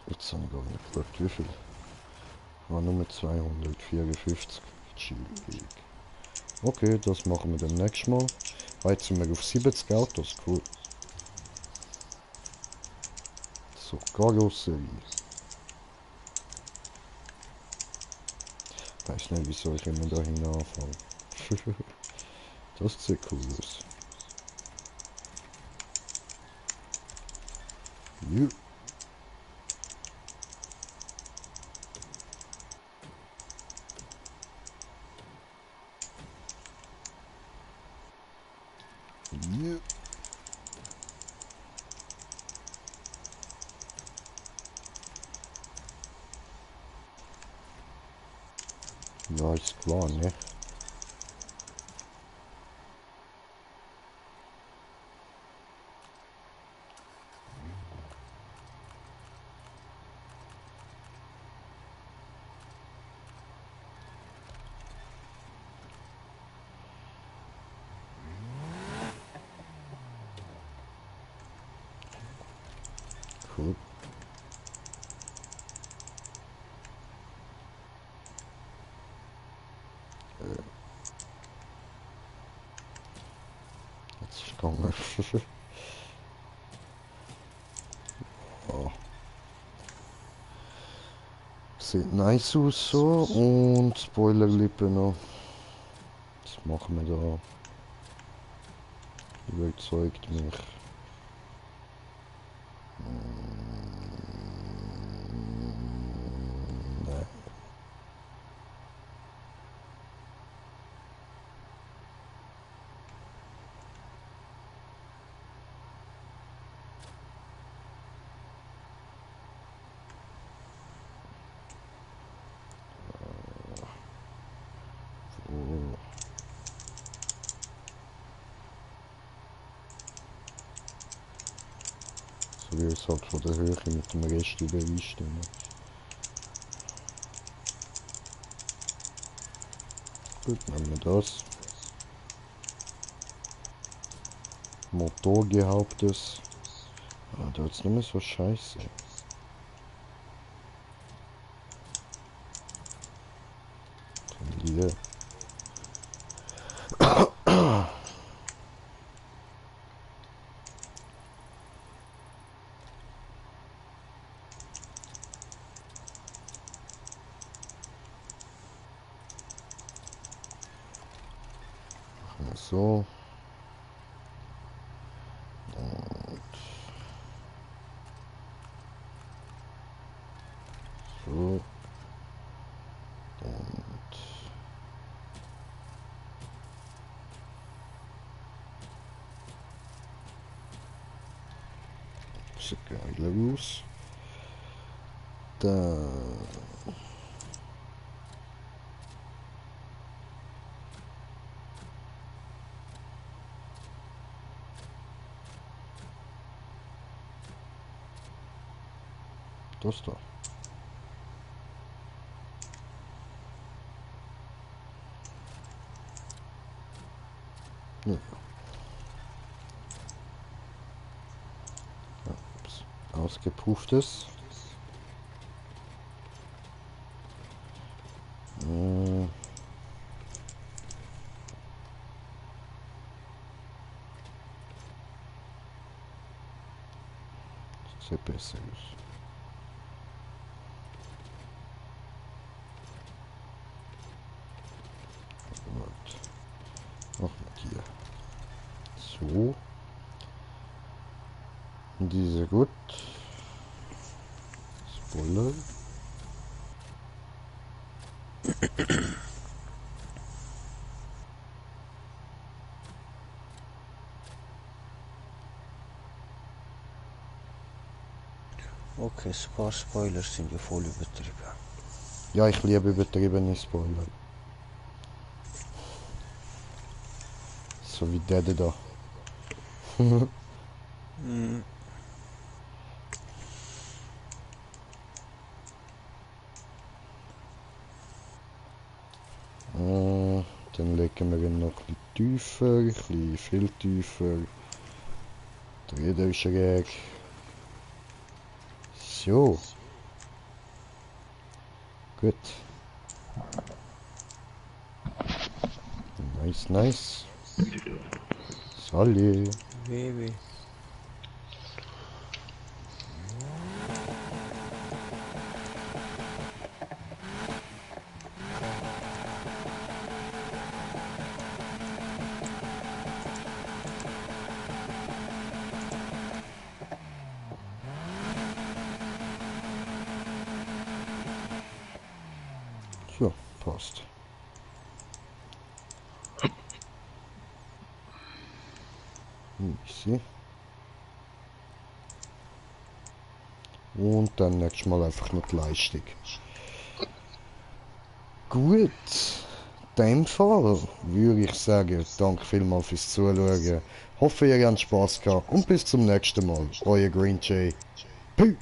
Jetzt habe ich gar nicht geschaut, wie viel. War nur 254 GB. Okay, das machen wir dann nächstes Mal. Heute sind wir auf 70 Autos, cool. So, Karosserie. Ich weiß nicht, wieso ich immer dahin anfange. Das sieht cool aus. Ja. Ja. Ja, ist klar, ne? Cool. Jetzt ist gegangen. Oh. Sieht nice aus so. Und Spoilerlippe noch. Was machen wir da? Überzeugt mich. Nein. Oh. So wie es halt von der Höhe mit dem Rest übereinstimmen. Gut, nehmen wir das. Motorgehauptes. Ah, da ist nicht mehr so scheiße. Hier. So. Und so. Und sieht geil aus. Da. Das da. Ja. Ups. Ausgepufftes. Hm. Das sieht besser aus. Und noch mit hier. So. Diese gut. Spoiler. Okay, ein paar Spoilers sind ja voll übertrieben. Ja, ich liebe übertriebene Spoiler. So wie der da. Dann legen wir ihn noch ein bisschen tiefer, ein bisschen viel tiefer. Dreht euch schräg. So. Gut. Nice, nice. Salut. Baby. So, passt. Easy. Und dann nächstes Mal einfach noch die Leistung. Gut. In dem Fall würde ich sagen, danke vielmals fürs Zuschauen. Hoffe, ihr habt Spaß gehabt und bis zum nächsten Mal. Euer Green Jay. Peace.